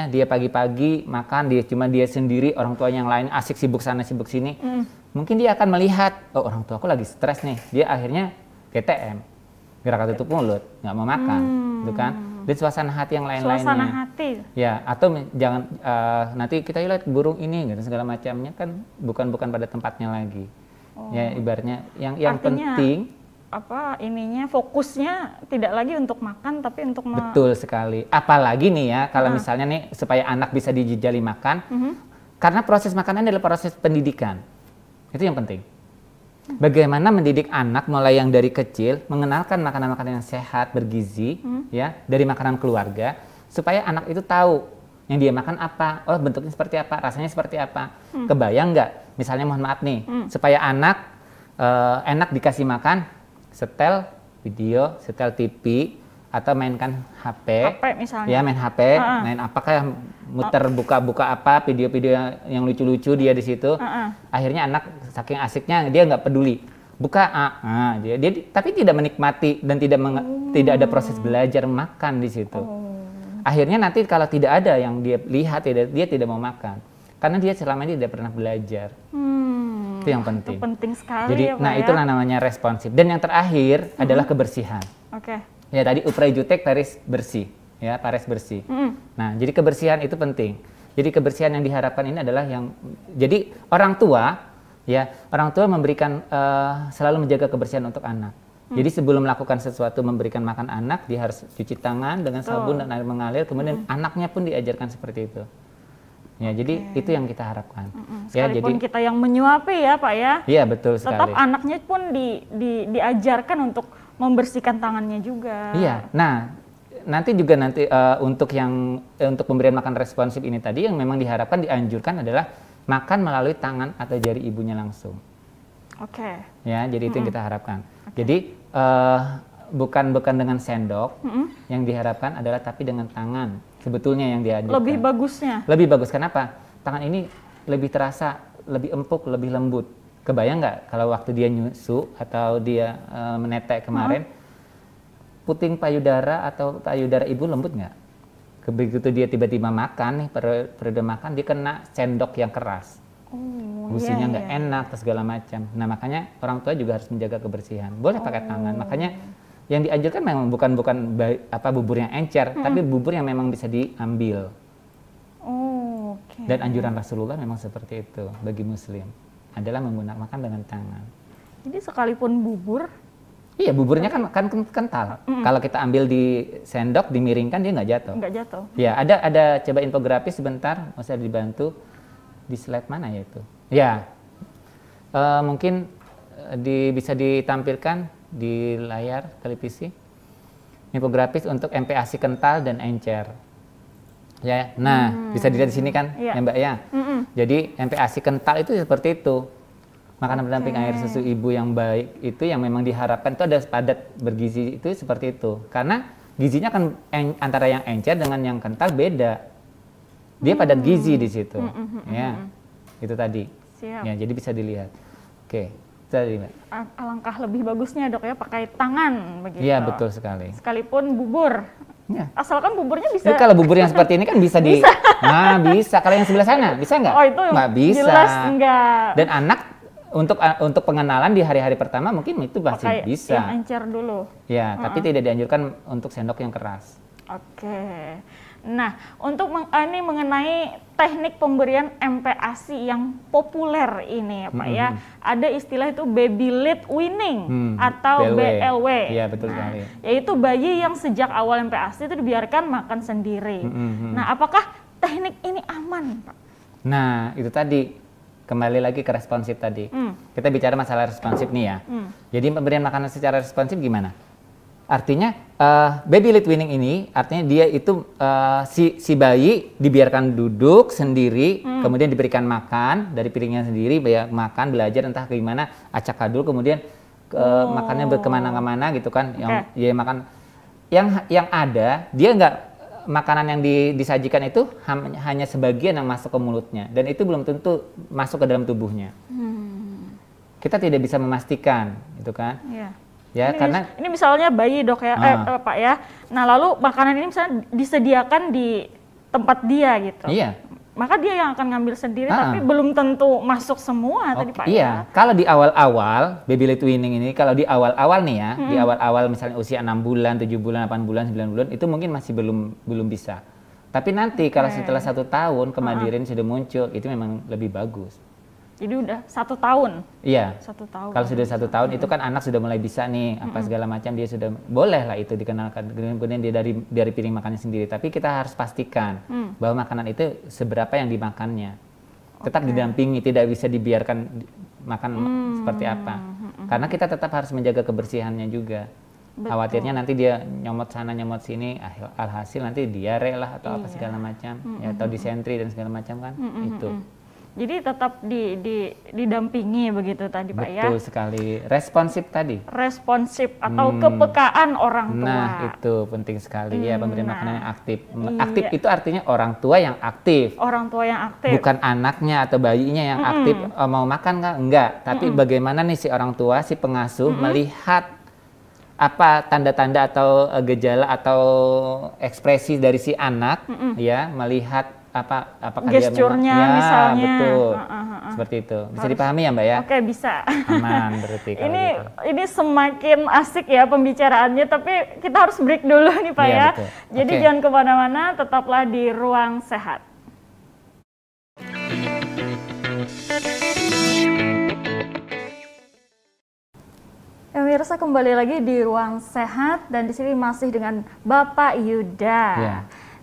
dia pagi-pagi makan cuma dia sendiri, orang tuanya yang lain asik sibuk sana sibuk sini. Mungkin dia akan melihat, oh orang tuaku lagi stres nih, dia akhirnya GTM, gerakan tutup mulut, nggak mau makan, gitu kan? Dan suasana hati yang lain-lainnya. Suasana hati. Ya, atau jangan nanti kita lihat burung ini, gitu segala macamnya kan bukan pada tempatnya lagi. Ya, ibaratnya yang Artinya, penting. Fokusnya tidak lagi untuk makan, tapi untuk Betul sekali. Apalagi nih ya, kalau misalnya nih supaya anak bisa dijajali makan, karena proses makanan adalah proses pendidikan. Itu yang penting. Bagaimana mendidik anak mulai yang dari kecil mengenalkan makanan-makanan yang sehat, bergizi, ya, dari makanan keluarga, supaya anak itu tahu yang dia makan apa, oh bentuknya seperti apa, rasanya seperti apa. Kebayang nggak? Misalnya mohon maaf nih, supaya anak enak dikasih makan, setel video, setel TV, atau mainkan HP misalnya. Ya, main HP, main apakah muter buka-buka apa video-video yang lucu-lucu dia di situ. Akhirnya anak saking asiknya dia nggak peduli. Buka dia tapi tidak menikmati dan tidak ada proses belajar makan di situ. Akhirnya nanti kalau tidak ada yang dia lihat, dia tidak mau makan. Karena dia selama ini tidak pernah belajar. Itu yang penting. Itu penting sekali. Jadi, ya, Pak, itulah namanya responsif. Dan yang terakhir adalah kebersihan. Ya, tadi uprai jutek paris bersih, ya, pares bersih. Nah, jadi kebersihan itu penting. Jadi kebersihan yang diharapkan ini adalah jadi orang tua memberikan selalu menjaga kebersihan untuk anak. Jadi sebelum melakukan sesuatu memberikan makan anak, dia harus cuci tangan dengan sabun dan air mengalir, kemudian anaknya pun diajarkan seperti itu. Ya, jadi itu yang kita harapkan. Ya, sekalipun kita yang menyuapi ya, Pak ya. Iya, betul sekali. Tetap anaknya pun diajarkan untuk membersihkan tangannya juga. Iya. Nah, nanti untuk pemberian makan responsif ini tadi yang memang diharapkan dianjurkan adalah makan melalui tangan atau jari ibunya langsung. Ya, jadi itu yang kita harapkan. Jadi bukan dengan sendok, yang diharapkan adalah tapi dengan tangan. Sebetulnya yang dianjurkan. Lebih bagusnya. Lebih bagus. Kenapa? Tangan ini lebih terasa, lebih empuk, lebih lembut. Kebayang nggak kalau waktu dia nyusu atau dia menetek kemarin, puting payudara atau payudara ibu lembut nggak? Begitu dia tiba-tiba makan nih, periode makan, dia kena sendok yang keras. Gusinya nggak enak, atau segala macam. Nah, makanya orang tua juga harus menjaga kebersihan. Boleh pakai tangan. Makanya yang dianjurkan memang bukan bubur yang encer, tapi bubur yang memang bisa diambil. Dan anjuran Rasulullah memang seperti itu bagi Muslim, adalah menggunakan makan dengan tangan. Jadi sekalipun bubur, iya, buburnya kan kental. Kalau kita ambil di sendok, dimiringkan, dia nggak jatuh. Nggak jatuh. Ya, ada coba infografis sebentar, saya dibantu di slide mana ya itu? Ya, mungkin bisa ditampilkan di layar televisi. Infografis untuk MPASI kental dan encer. Ya, nah bisa dilihat di sini kan, ya Mbak ya. Jadi MPASI kental itu seperti itu. Makanan pendamping air susu ibu yang baik itu yang memang diharapkan itu ada padat bergizi itu seperti itu. Karena gizinya kan antara yang encer dengan yang kental beda. Dia padat gizi di situ. Ya, itu tadi. Siap. Ya, jadi bisa dilihat. Oke, tadi Mbak. Alangkah lebih bagusnya Dok ya pakai tangan begitu. Iya, betul sekali. Sekalipun bubur Ya. Asalkan buburnya bisa. Jadi kalau bubur yang seperti ini kan bisa di, nah bisa. Kalau yang sebelah sana bisa nggak? Oh itu Nggak bisa. jelas enggak. Dan anak untuk pengenalan di hari-hari pertama mungkin itu pasti Pakai bisa. yang encer dulu. Ya, tapi tidak dianjurkan untuk sendok yang keras. Oke. Nah, untuk ini mengenai teknik pemberian MPASI yang populer ini ya Pak ya, ada istilah itu baby led weaning atau BLW. Iya betul sekali. Yaitu bayi yang sejak awal MPASI itu dibiarkan makan sendiri. Nah, apakah teknik ini aman Pak? Nah, itu tadi kembali lagi ke responsif tadi. Kita bicara masalah responsif nih ya. Jadi pemberian makanan secara responsif gimana? Artinya baby led weaning ini artinya dia itu si bayi dibiarkan duduk sendiri, kemudian diberikan makan dari piringnya sendiri, makan, belajar entah ke gimana, acak adul, kemudian makannya berkemana-kemana gitu kan, yang dia makan yang ada dia nggak, makanan yang disajikan itu hanya sebagian yang masuk ke mulutnya dan itu belum tentu masuk ke dalam tubuhnya. Kita tidak bisa memastikan, gitu kan? Ya, ini misalnya bayi dok ya, Pak ya. Nah lalu makanan ini misalnya disediakan di tempat dia gitu. Iya. Maka dia yang akan ngambil sendiri, tapi belum tentu masuk semua tadi Pak iya. ya. Kalau di awal-awal baby led weaning ini, kalau di awal-awal nih ya, di awal-awal misalnya usia 6 bulan, 7 bulan, 8 bulan, 9 bulan, itu mungkin masih belum bisa. Tapi nanti kalau setelah 1 tahun kemandirian sudah muncul, itu memang lebih bagus. Jadi udah 1 tahun. Iya. 1 tahun. Kalau sudah 1 tahun itu kan anak sudah mulai bisa nih apa segala macam, dia sudah boleh lah itu dikenalkan. Kemudian dia dari piring makannya sendiri. Tapi kita harus pastikan bahwa makanan itu seberapa yang dimakannya. Tetap didampingi, tidak bisa dibiarkan makan seperti apa. Karena kita tetap harus menjaga kebersihannya juga. Betul. Khawatirnya nanti dia nyomot sana nyomot sini, alhasil nanti diare lah atau apa segala macam, ya, atau disentri dan segala macam kan itu. Jadi tetap didampingi begitu tadi Pak ya? Betul sekali. Responsif tadi. Responsif atau kepekaan orang tua. Nah itu penting sekali ya, pemberian makanan yang aktif. Aktif itu artinya orang tua yang aktif. Orang tua yang aktif. Bukan anaknya atau bayinya yang aktif mau makan nggak? Enggak. Tapi bagaimana nih si orang tua, si pengasuh melihat apa tanda-tanda atau gejala atau ekspresi dari si anak, ya, melihat apakah gesturnya dia misalnya, betul seperti itu, bisa dipahami ya Mbak ya? Oke, bisa. Aman berarti kalau gitu. Ini semakin asik ya pembicaraannya, tapi kita harus break dulu nih Pak ya. Betul. Jadi jangan kemana-mana, tetaplah di Ruang Sehat. Pemirsa, kembali lagi di Ruang Sehat dan di sini masih dengan Bapak Yuda.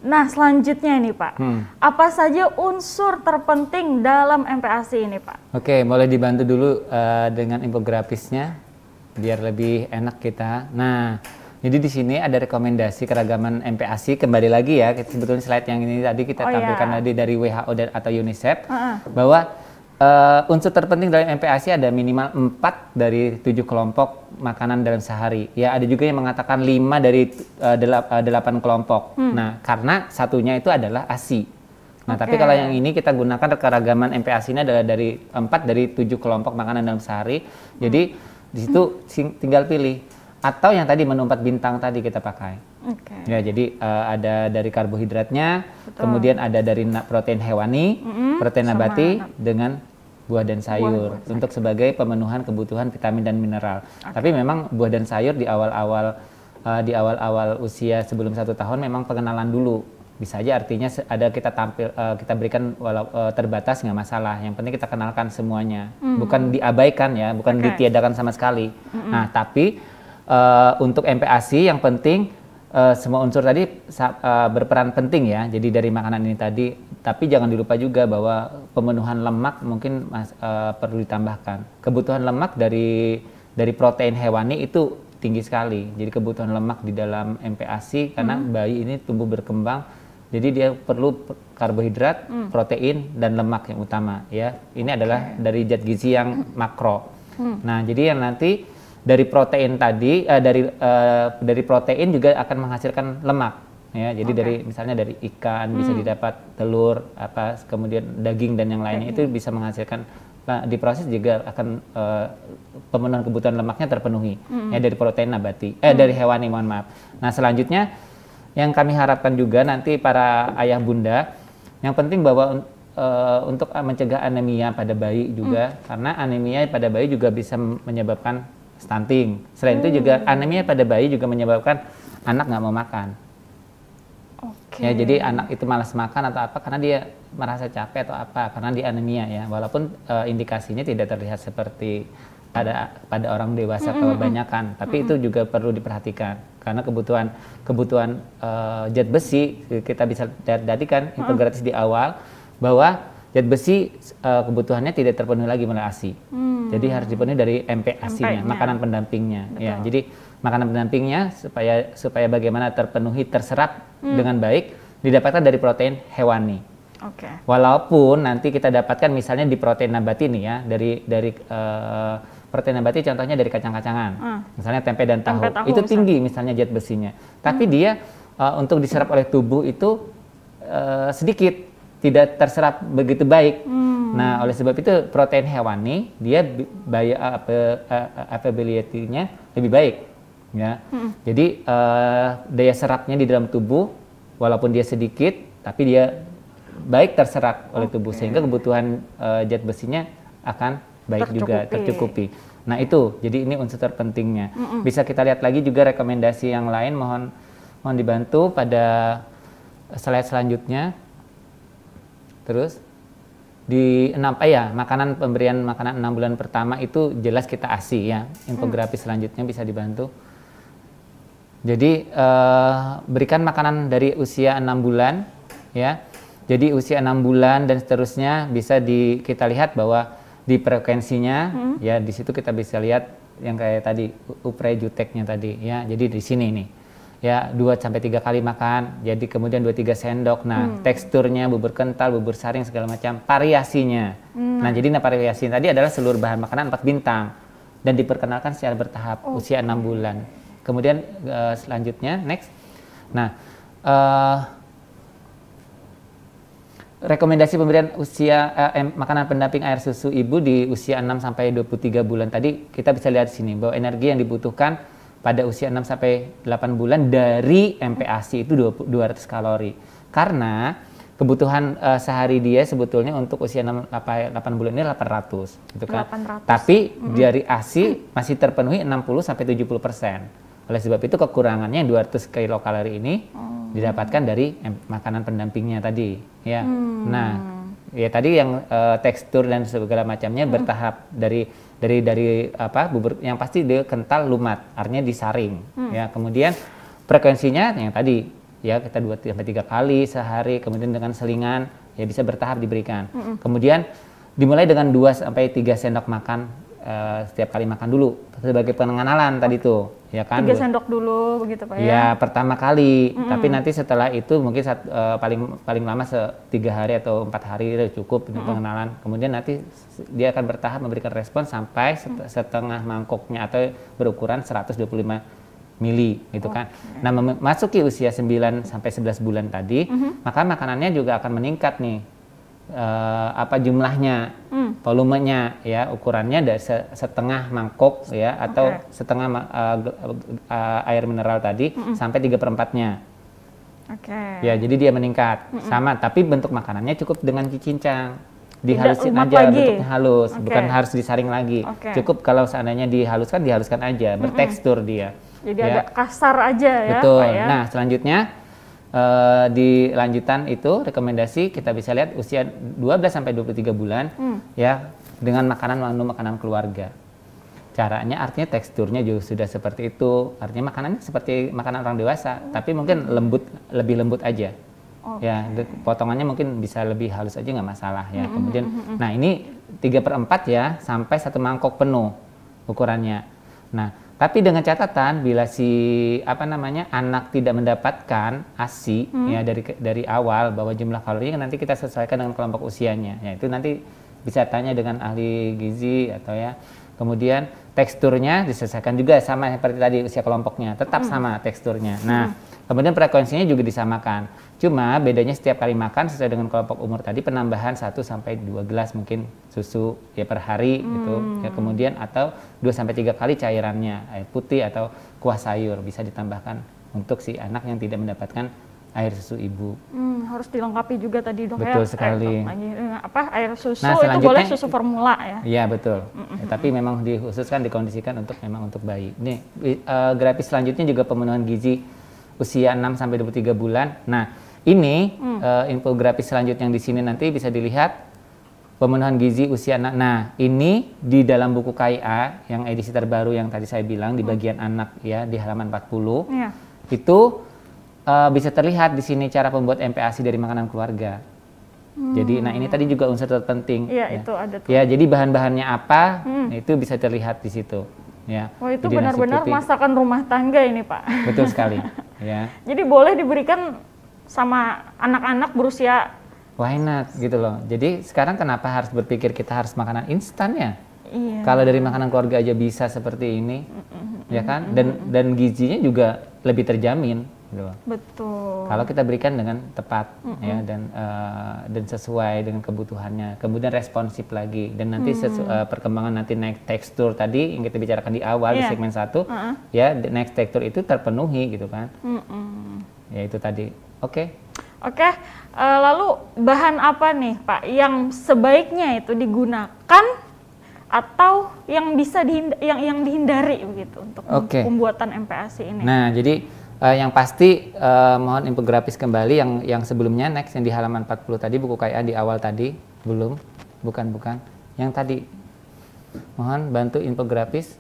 Nah, selanjutnya ini Pak, apa saja unsur terpenting dalam MPASI ini Pak? Oke, boleh dibantu dulu dengan infografisnya biar lebih enak kita. Nah, jadi di sini ada rekomendasi keragaman MPASI, kembali lagi ya, sebetulnya slide yang ini tadi kita tampilkan tadi dari WHO atau UNICEF, bahwa unsur terpenting dalam MPASI ada minimal 4 dari 7 kelompok makanan dalam sehari. Ya, ada juga yang mengatakan 5 dari 8 kelompok. Nah, karena satunya itu adalah ASI. Nah, tapi kalau yang ini kita gunakan keragaman MPASI ini adalah dari 4 dari 7 kelompok makanan dalam sehari. Jadi di situ tinggal pilih. Atau yang tadi menu 4 bintang tadi kita pakai. Ya, jadi ada dari karbohidratnya, kemudian ada dari protein hewani, protein nabati dengan buah dan sayur untuk sebagai pemenuhan kebutuhan vitamin dan mineral. Tapi memang buah dan sayur di awal-awal usia sebelum 1 tahun memang pengenalan dulu. Bisa aja artinya ada kita berikan walau terbatas nggak masalah. Yang penting kita kenalkan semuanya, bukan diabaikan ya, bukan ditiadakan sama sekali. Nah, tapi untuk MPASI yang penting semua unsur tadi berperan penting ya. Jadi dari makanan ini tadi, tapi jangan dilupa juga bahwa pemenuhan lemak mungkin perlu ditambahkan. Kebutuhan lemak dari protein hewani itu tinggi sekali. Jadi kebutuhan lemak di dalam MPASI karena bayi ini tumbuh berkembang, jadi dia perlu karbohidrat, protein dan lemak yang utama ya. Ini adalah dari zat gizi yang makro. Nah, jadi yang nanti dari protein tadi dari protein juga akan menghasilkan lemak ya. Jadi dari misalnya dari ikan bisa didapat telur, kemudian daging dan yang lainnya itu bisa menghasilkan, diproses juga akan pemenuhan kebutuhan lemaknya terpenuhi ya dari protein nabati dari hewani, mohon maaf. Nah, selanjutnya yang kami harapkan juga nanti para ayah bunda, yang penting bahwa untuk mencegah anemia pada bayi juga, karena anemia pada bayi juga bisa menyebabkan stunting. Selain itu juga anemia pada bayi juga menyebabkan anak nggak mau makan. Ya, jadi anak itu malas makan atau apa karena dia merasa capek atau apa, karena dia anemia ya. Walaupun indikasinya tidak terlihat seperti pada orang dewasa kebanyakan, tapi itu juga perlu diperhatikan karena kebutuhan zat besi. Kita bisa lihat tadi kan infografis di awal bahwa zat besi kebutuhannya tidak terpenuhi lagi melalui ASI. Jadi harus dipenuhi dari MPASI-nya, makanan pendampingnya. Betul. Ya, jadi makanan pendampingnya supaya bagaimana terserap dengan baik didapatkan dari protein hewani. Walaupun nanti kita dapatkan misalnya di protein nabati nih ya, dari protein nabati contohnya dari kacang-kacangan, misalnya tempe dan tahu itu tinggi misalnya zat besinya, tapi dia untuk diserap oleh tubuh itu sedikit, tidak terserap begitu baik. Nah, oleh sebab itu protein hewani dia availability-nya lebih baik ya. Jadi daya serapnya di dalam tubuh walaupun dia sedikit tapi dia baik terserap oleh tubuh sehingga kebutuhan zat besinya akan baik juga tercukupi. Nah, itu jadi ini unsur terpentingnya. Bisa kita lihat lagi juga rekomendasi yang lain, mohon dibantu pada slide selanjutnya. Terus di pemberian makanan 6 bulan pertama itu jelas kita ASI ya. Infografis selanjutnya bisa dibantu. Jadi berikan makanan dari usia 6 bulan ya. Jadi usia 6 bulan dan seterusnya bisa kita lihat bahwa di frekuensinya ya, di situ kita bisa lihat yang kayak tadi uprejuteknya tadi ya. Jadi di sini nih. Ya 2-3 kali makan, jadi kemudian 2-3 sendok. Nah, teksturnya, bubur kental, bubur saring, segala macam, variasinya. Nah, jadi variasi tadi adalah seluruh bahan makanan 4 bintang dan diperkenalkan secara bertahap usia 6 bulan. Kemudian selanjutnya, next. Nah, rekomendasi pemberian usia makanan pendamping air susu ibu di usia 6-23 bulan tadi, kita bisa lihat di sini bahwa energi yang dibutuhkan pada usia 6-8 bulan dari MPASI itu 200 kalori. Karena kebutuhan sehari dia sebetulnya untuk usia 6-8 bulan ini 800 gitu kan. 800. Tapi dari ASI masih terpenuhi 60-70%. Oleh sebab itu kekurangannya 200 kilokalori ini didapatkan dari makanan pendampingnya tadi ya. Nah, ya tadi yang tekstur dan segala macamnya bertahap dari bubur yang pasti dia kental lumat, artinya disaring ya. Kemudian frekuensinya yang tadi ya kita 2-3 kali sehari, kemudian dengan selingan ya bisa bertahap diberikan. Kemudian dimulai dengan 2-3 sendok makan setiap kali makan dulu sebagai pengenalan tadi tuh ya kan. 3 sendok dulu begitu Pak ya. Ya pertama kali, tapi nanti setelah itu mungkin paling lama 3 hari atau 4 hari itu cukup untuk pengenalan. Kemudian nanti dia akan bertahap memberikan respon sampai setengah mangkoknya atau berukuran 125 mili gitu kan. Nah, memasuki usia 9-11 bulan tadi, maka makanannya juga akan meningkat nih. Jumlahnya, volumenya ya, ukurannya dari setengah mangkok ya atau setengah air mineral tadi sampai 3/4-nya. Ya, jadi dia meningkat. Sama, tapi bentuk makanannya cukup dengan cincang. Dihalusin aja, bentuknya halus, bukan harus disaring lagi. Cukup kalau seandainya dihaluskan aja, bertekstur dia. Jadi agak kasar aja ya. Betul. Pak ya. Nah, selanjutnya di lanjutan itu rekomendasi kita bisa lihat usia 12-23 bulan ya, dengan makanan keluarga. Caranya artinya teksturnya juga sudah seperti itu, artinya makanannya seperti makanan orang dewasa, tapi mungkin lebih lembut aja. Ya, potongannya mungkin bisa lebih halus aja nggak masalah ya. Kemudian nah ini 3/4 ya sampai 1 mangkok penuh ukurannya. Nah, tapi dengan catatan bila anak tidak mendapatkan ASI ya dari awal, bahwa jumlah kalorinya nanti kita sesuaikan dengan kelompok usianya. Ya, itu nanti bisa tanya dengan ahli gizi atau ya. Kemudian teksturnya disesuaikan juga sama seperti tadi usia kelompoknya, tetap sama teksturnya. Nah, kemudian frekuensinya juga disamakan. Cuma bedanya setiap kali makan sesuai dengan kelompok umur tadi penambahan 1-2 gelas mungkin susu ya per hari gitu. Ya, kemudian atau 2-3 kali cairannya, air putih atau kuah sayur bisa ditambahkan untuk si anak yang tidak mendapatkan air susu ibu. Harus dilengkapi juga tadi dok. Betul sekali. Air susu Nah, itu boleh susu formula ya? Iya betul. Tapi memang dikhususkan dikondisikan untuk bayi. Nih grafis selanjutnya juga pemenuhan gizi usia 6 sampai 23 bulan. Nah ini infografis selanjutnya yang di sini nanti bisa dilihat pemenuhan gizi usia anak. Nah ini di dalam buku KIA yang edisi terbaru yang tadi saya bilang di bagian anak ya di halaman 40 itu bisa terlihat di sini cara pembuat MPASI dari makanan keluarga. Jadi, nah ini tadi juga unsur terpenting. Iya, ya. Itu ada tuh. Ya, jadi bahan-bahannya apa, itu bisa terlihat di situ. Ya. Wah, itu benar-benar masakan rumah tangga ini, Pak. Betul sekali. Ya. Jadi boleh diberikan sama anak-anak berusia. Why not, gitu loh. Jadi sekarang kenapa harus berpikir kita harus makanan instan ya? Iya. Kalau dari makanan keluarga aja bisa seperti ini, ya kan? Dan gizinya juga lebih terjamin. Gitu. Betul. Kalau kita berikan dengan tepat ya dan sesuai dengan kebutuhannya, kemudian responsif lagi dan nanti perkembangan nanti naik tekstur tadi yang kita bicarakan di awal di segmen 1 ya next tekstur itu terpenuhi gitu kan. Ya itu tadi. Oke, lalu bahan apa nih Pak yang sebaiknya itu digunakan atau yang bisa yang dihindari begitu untuk pembuatan MPASI ini? Nah, jadi yang pasti mohon infografis kembali yang sebelumnya next yang di halaman 40 tadi buku KIA di awal tadi bukan yang tadi mohon bantu infografis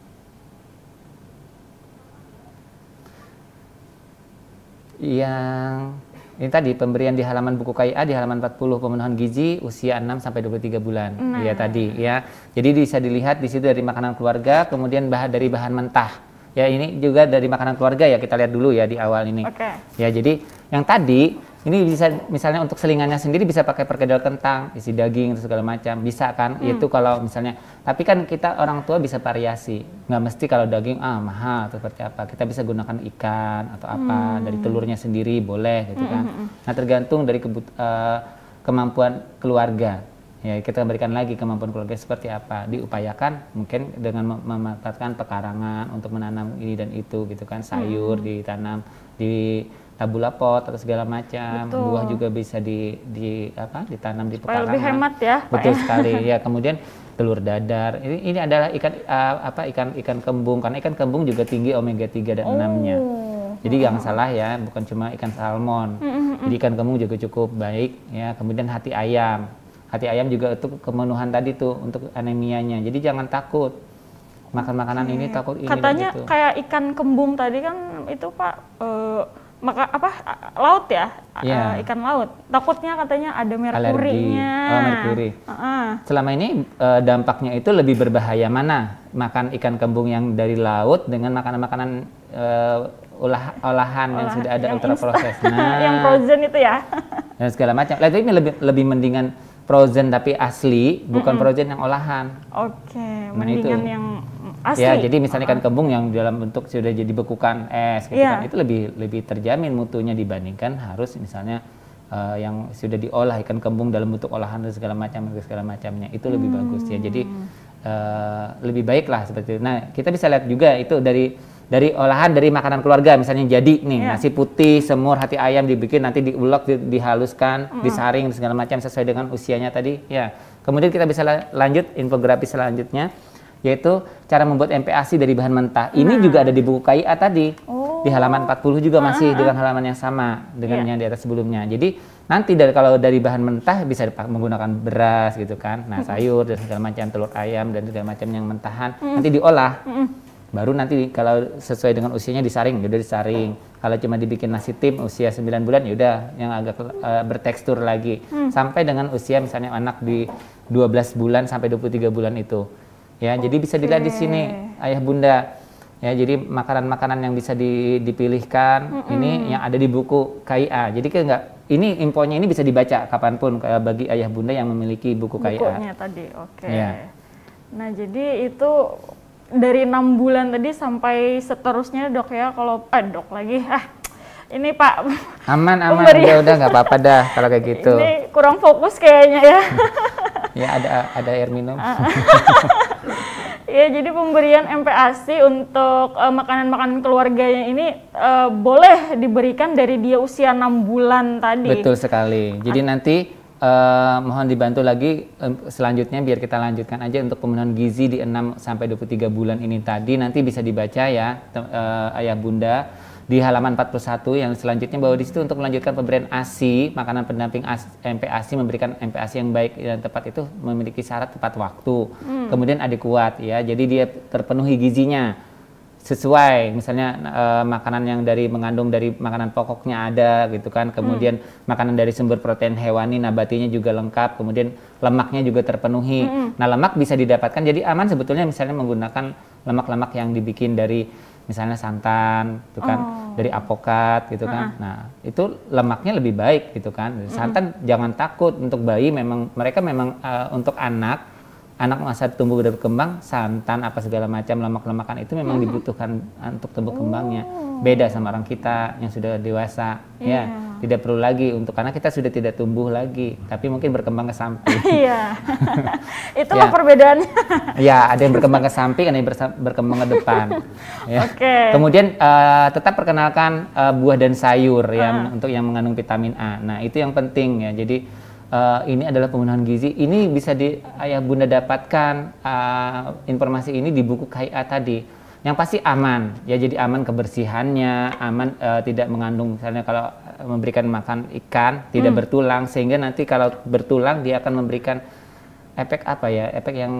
yang ini tadi pemberian di halaman buku KIA di halaman 40 pemenuhan gizi usia 6 sampai 23 bulan. Iya tadi ya. Jadi bisa dilihat di situ dari makanan keluarga kemudian dari bahan mentah. Ya ini juga dari makanan keluarga ya kita lihat dulu ya di awal ini. Ya jadi yang tadi ini bisa misalnya untuk selingannya sendiri bisa pakai perkedel kentang, isi daging atau segala macam bisa kan? Itu kalau misalnya. Tapi kan kita orang tua bisa variasi, nggak mesti kalau daging mahal atau seperti apa. Kita bisa gunakan ikan atau apa dari telurnya sendiri boleh gitu kan. Nah tergantung dari kemampuan keluarga. Ya, kita berikan lagi kemampuan keluarga seperti apa, diupayakan mungkin dengan memanfaatkan pekarangan untuk menanam ini dan itu gitu kan, sayur ditanam di tabula pot atau segala macam, buah juga bisa ditanam di pekarangan. Lebih hemat ya, Pak. Betul sekali ya. Kemudian telur dadar, ini adalah ikan kembung karena ikan kembung juga tinggi omega 3 dan 6-nya. Jadi jangan salah ya, bukan cuma ikan salmon. Jadi ikan kembung juga cukup baik ya. Kemudian hati ayam juga untuk kemenuhan tadi tuh untuk anemianya. Jadi jangan takut makan makanan ini takut ini. Katanya gitu. Kayak ikan kembung tadi kan itu Pak laut ya, ikan laut. Takutnya katanya ada merkurinya. Merkuri. Selama ini dampaknya itu lebih berbahaya mana? Makan ikan kembung yang dari laut dengan makanan-makanan olahan yang sudah ada ultra proses. Nah, yang frozen itu ya. Dan segala macam. Lah itu lebih mendingan frozen tapi asli, bukan frozen yang olahan. Mendingan yang asli. Ya, jadi misalnya ikan kembung yang dalam bentuk sudah jadi bekukan es, gitu kan, itu lebih terjamin mutunya dibandingkan harus misalnya yang sudah diolah ikan kembung dalam bentuk olahan dan segala macamnya itu lebih bagus ya. Jadi lebih baik lah seperti itu. Nah, kita bisa lihat juga itu dari olahan dari makanan keluarga misalnya jadi nih nasi putih, semur, hati ayam dibikin nanti diulek, dihaluskan, disaring segala macam sesuai dengan usianya tadi ya. Kemudian kita bisa lanjut infografis selanjutnya yaitu cara membuat MPASI dari bahan mentah. Ini juga ada di buku KIA tadi. Di halaman 40 juga masih dengan halaman yang sama dengan yang di atas sebelumnya. Jadi nanti kalau dari bahan mentah bisa menggunakan beras gitu kan. Nah, sayur dan segala macam, telur ayam dan segala macam yang mentahan nanti diolah. Baru nanti kalau sesuai dengan usianya disaring, yaudah disaring. Kalau cuma dibikin nasi tim usia 9 bulan yaudah yang agak bertekstur lagi. Sampai dengan usia misalnya anak di 12 bulan sampai 23 bulan itu. Ya, jadi bisa dilihat di sini ayah bunda. Ya, jadi makanan-makanan yang bisa dipilihkan ini yang ada di buku KIA. Jadi ini infonya ini bisa dibaca kapanpun bagi ayah bunda yang memiliki buku KIA. Bukunya tadi, Ya. Nah, jadi itu dari 6 bulan tadi sampai seterusnya dok ya, kalau dok lagi ini Pak aman udah nggak apa-apa dah kalau kayak gitu. Ini kurang fokus kayaknya ya. Ya ada air minum. Ya, jadi pemberian MPASI untuk makanan-makanan keluarganya ini boleh diberikan dari dia usia 6 bulan tadi. Betul sekali. Jadi nanti mohon dibantu lagi selanjutnya biar kita lanjutkan aja untuk pemenuhan gizi di 6 sampai 23 bulan ini tadi. Nanti bisa dibaca ya ayah bunda di halaman 41 yang selanjutnya, bahwa di situ untuk melanjutkan pemberian ASI, makanan pendamping MPASI, memberikan MPASI yang baik dan tepat itu memiliki syarat tepat waktu, kemudian adekuat ya, jadi dia terpenuhi gizinya sesuai, misalnya makanan yang mengandung dari makanan pokoknya ada gitu kan, kemudian makanan dari sumber protein hewani nabatinya juga lengkap, kemudian lemaknya juga terpenuhi. Nah, lemak bisa didapatkan, jadi aman sebetulnya misalnya menggunakan lemak-lemak yang dibikin dari misalnya santan, gitu kan, dari apokat, gitu kan. Nah, itu lemaknya lebih baik, gitu kan. Santan jangan takut, untuk bayi mereka memang untuk anak masa tumbuh dan berkembang, santan apa segala macam lemak-lemakan itu memang dibutuhkan untuk tumbuh kembangnya. Beda sama orang kita yang sudah dewasa, ya. Tidak perlu lagi karena kita sudah tidak tumbuh lagi, tapi mungkin berkembang ke samping. Iya. Itulah perbedaannya. Ya, ada yang berkembang ke samping, ada yang berkembang ke depan. Ya. Oke. Kemudian tetap perkenalkan buah dan sayur ya untuk yang mengandung vitamin A. Nah, itu yang penting ya. Jadi ini adalah pemenuhan gizi. Ini bisa ayah bunda dapatkan informasi ini di buku KIA tadi. Yang pasti aman ya, jadi aman kebersihannya, aman tidak mengandung misalnya kalau memberikan makan ikan tidak bertulang, sehingga nanti kalau bertulang dia akan memberikan efek efek yang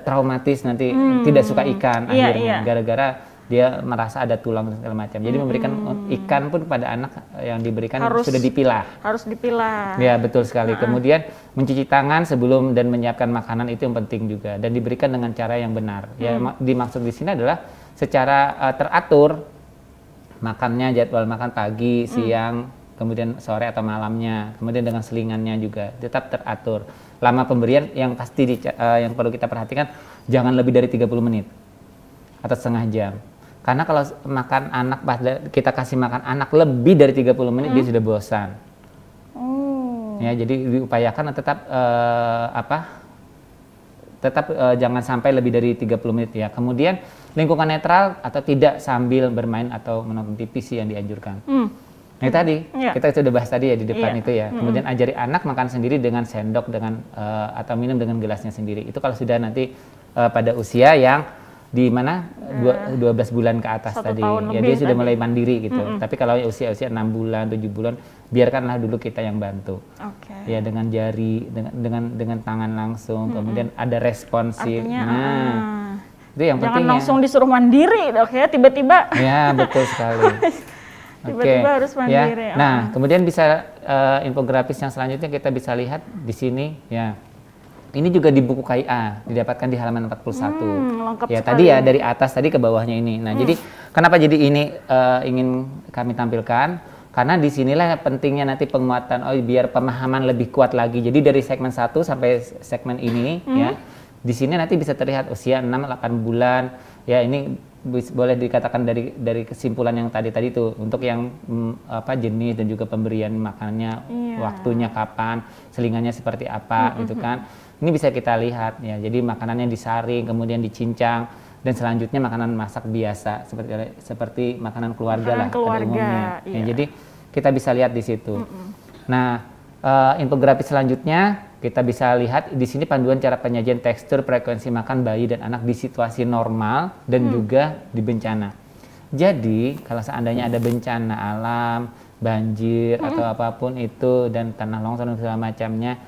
traumatis, nanti tidak suka ikan akhirnya gara-gara dia merasa ada tulang dan segala macam. Jadi memberikan ikan pun pada anak yang diberikan sudah dipilah. Harus dipilah. Ya, betul sekali. Kemudian mencuci tangan sebelum dan menyiapkan makanan itu yang penting juga, dan diberikan dengan cara yang benar. Ya, dimaksud di sini adalah secara teratur makannya, jadwal makan pagi, siang, kemudian sore atau malamnya, kemudian dengan selingannya juga tetap teratur. Lama pemberian yang pasti yang perlu kita perhatikan jangan lebih dari 30 menit atau setengah jam. Karena kalau kita kasih makan anak lebih dari 30 menit dia sudah bosan. Ya, jadi diupayakan tetap jangan sampai lebih dari 30 menit ya. Kemudian lingkungan netral atau tidak sambil bermain atau menonton TV sih yang dianjurkan. Nah, tadi kita sudah bahas tadi ya di depan itu ya. Kemudian ajari anak makan sendiri dengan sendok atau minum dengan gelasnya sendiri. Itu kalau sudah nanti pada usia yang di mana 12 bulan ke atas tadi ya, dia sudah mulai mandiri gitu. Tapi kalau usia-usia 6 bulan 7 bulan biarkanlah dulu kita yang bantu. Ya, dengan jari, dengan tangan langsung, kemudian ada responsif. Nah, itu yang penting. Jangan langsung disuruh mandiri dok ya, tiba-tiba. Ya, betul sekali. Tiba-tiba harus mandiri. Ya. Nah, kemudian bisa infografis yang selanjutnya kita bisa lihat di sini ya. Ini juga di buku KIA, didapatkan di halaman 41. Lengkap ya, sekali. tadi ya dari atas tadi ke bawahnya ini. Nah, jadi kenapa jadi ini ingin kami tampilkan? Karena disinilah pentingnya nanti penguatan, biar pemahaman lebih kuat lagi. Jadi dari segmen 1 sampai segmen ini ya, di sini nanti bisa terlihat usia 6-8 bulan. Ya, ini boleh dikatakan dari kesimpulan yang tadi itu untuk yang jenis dan juga pemberian makanannya, waktunya kapan, selingannya seperti apa gitu kan. Ini bisa kita lihat ya. Jadi makanannya disaring, kemudian dicincang, dan selanjutnya makanan masak biasa seperti makanan keluarga pada umumnya. Ya, jadi kita bisa lihat di situ. Nah, infografis selanjutnya kita bisa lihat di sini panduan cara penyajian tekstur frekuensi makan bayi dan anak di situasi normal dan juga di bencana. Jadi kalau seandainya ada bencana alam, banjir atau apapun itu, dan tanah longsor dan segala macamnya,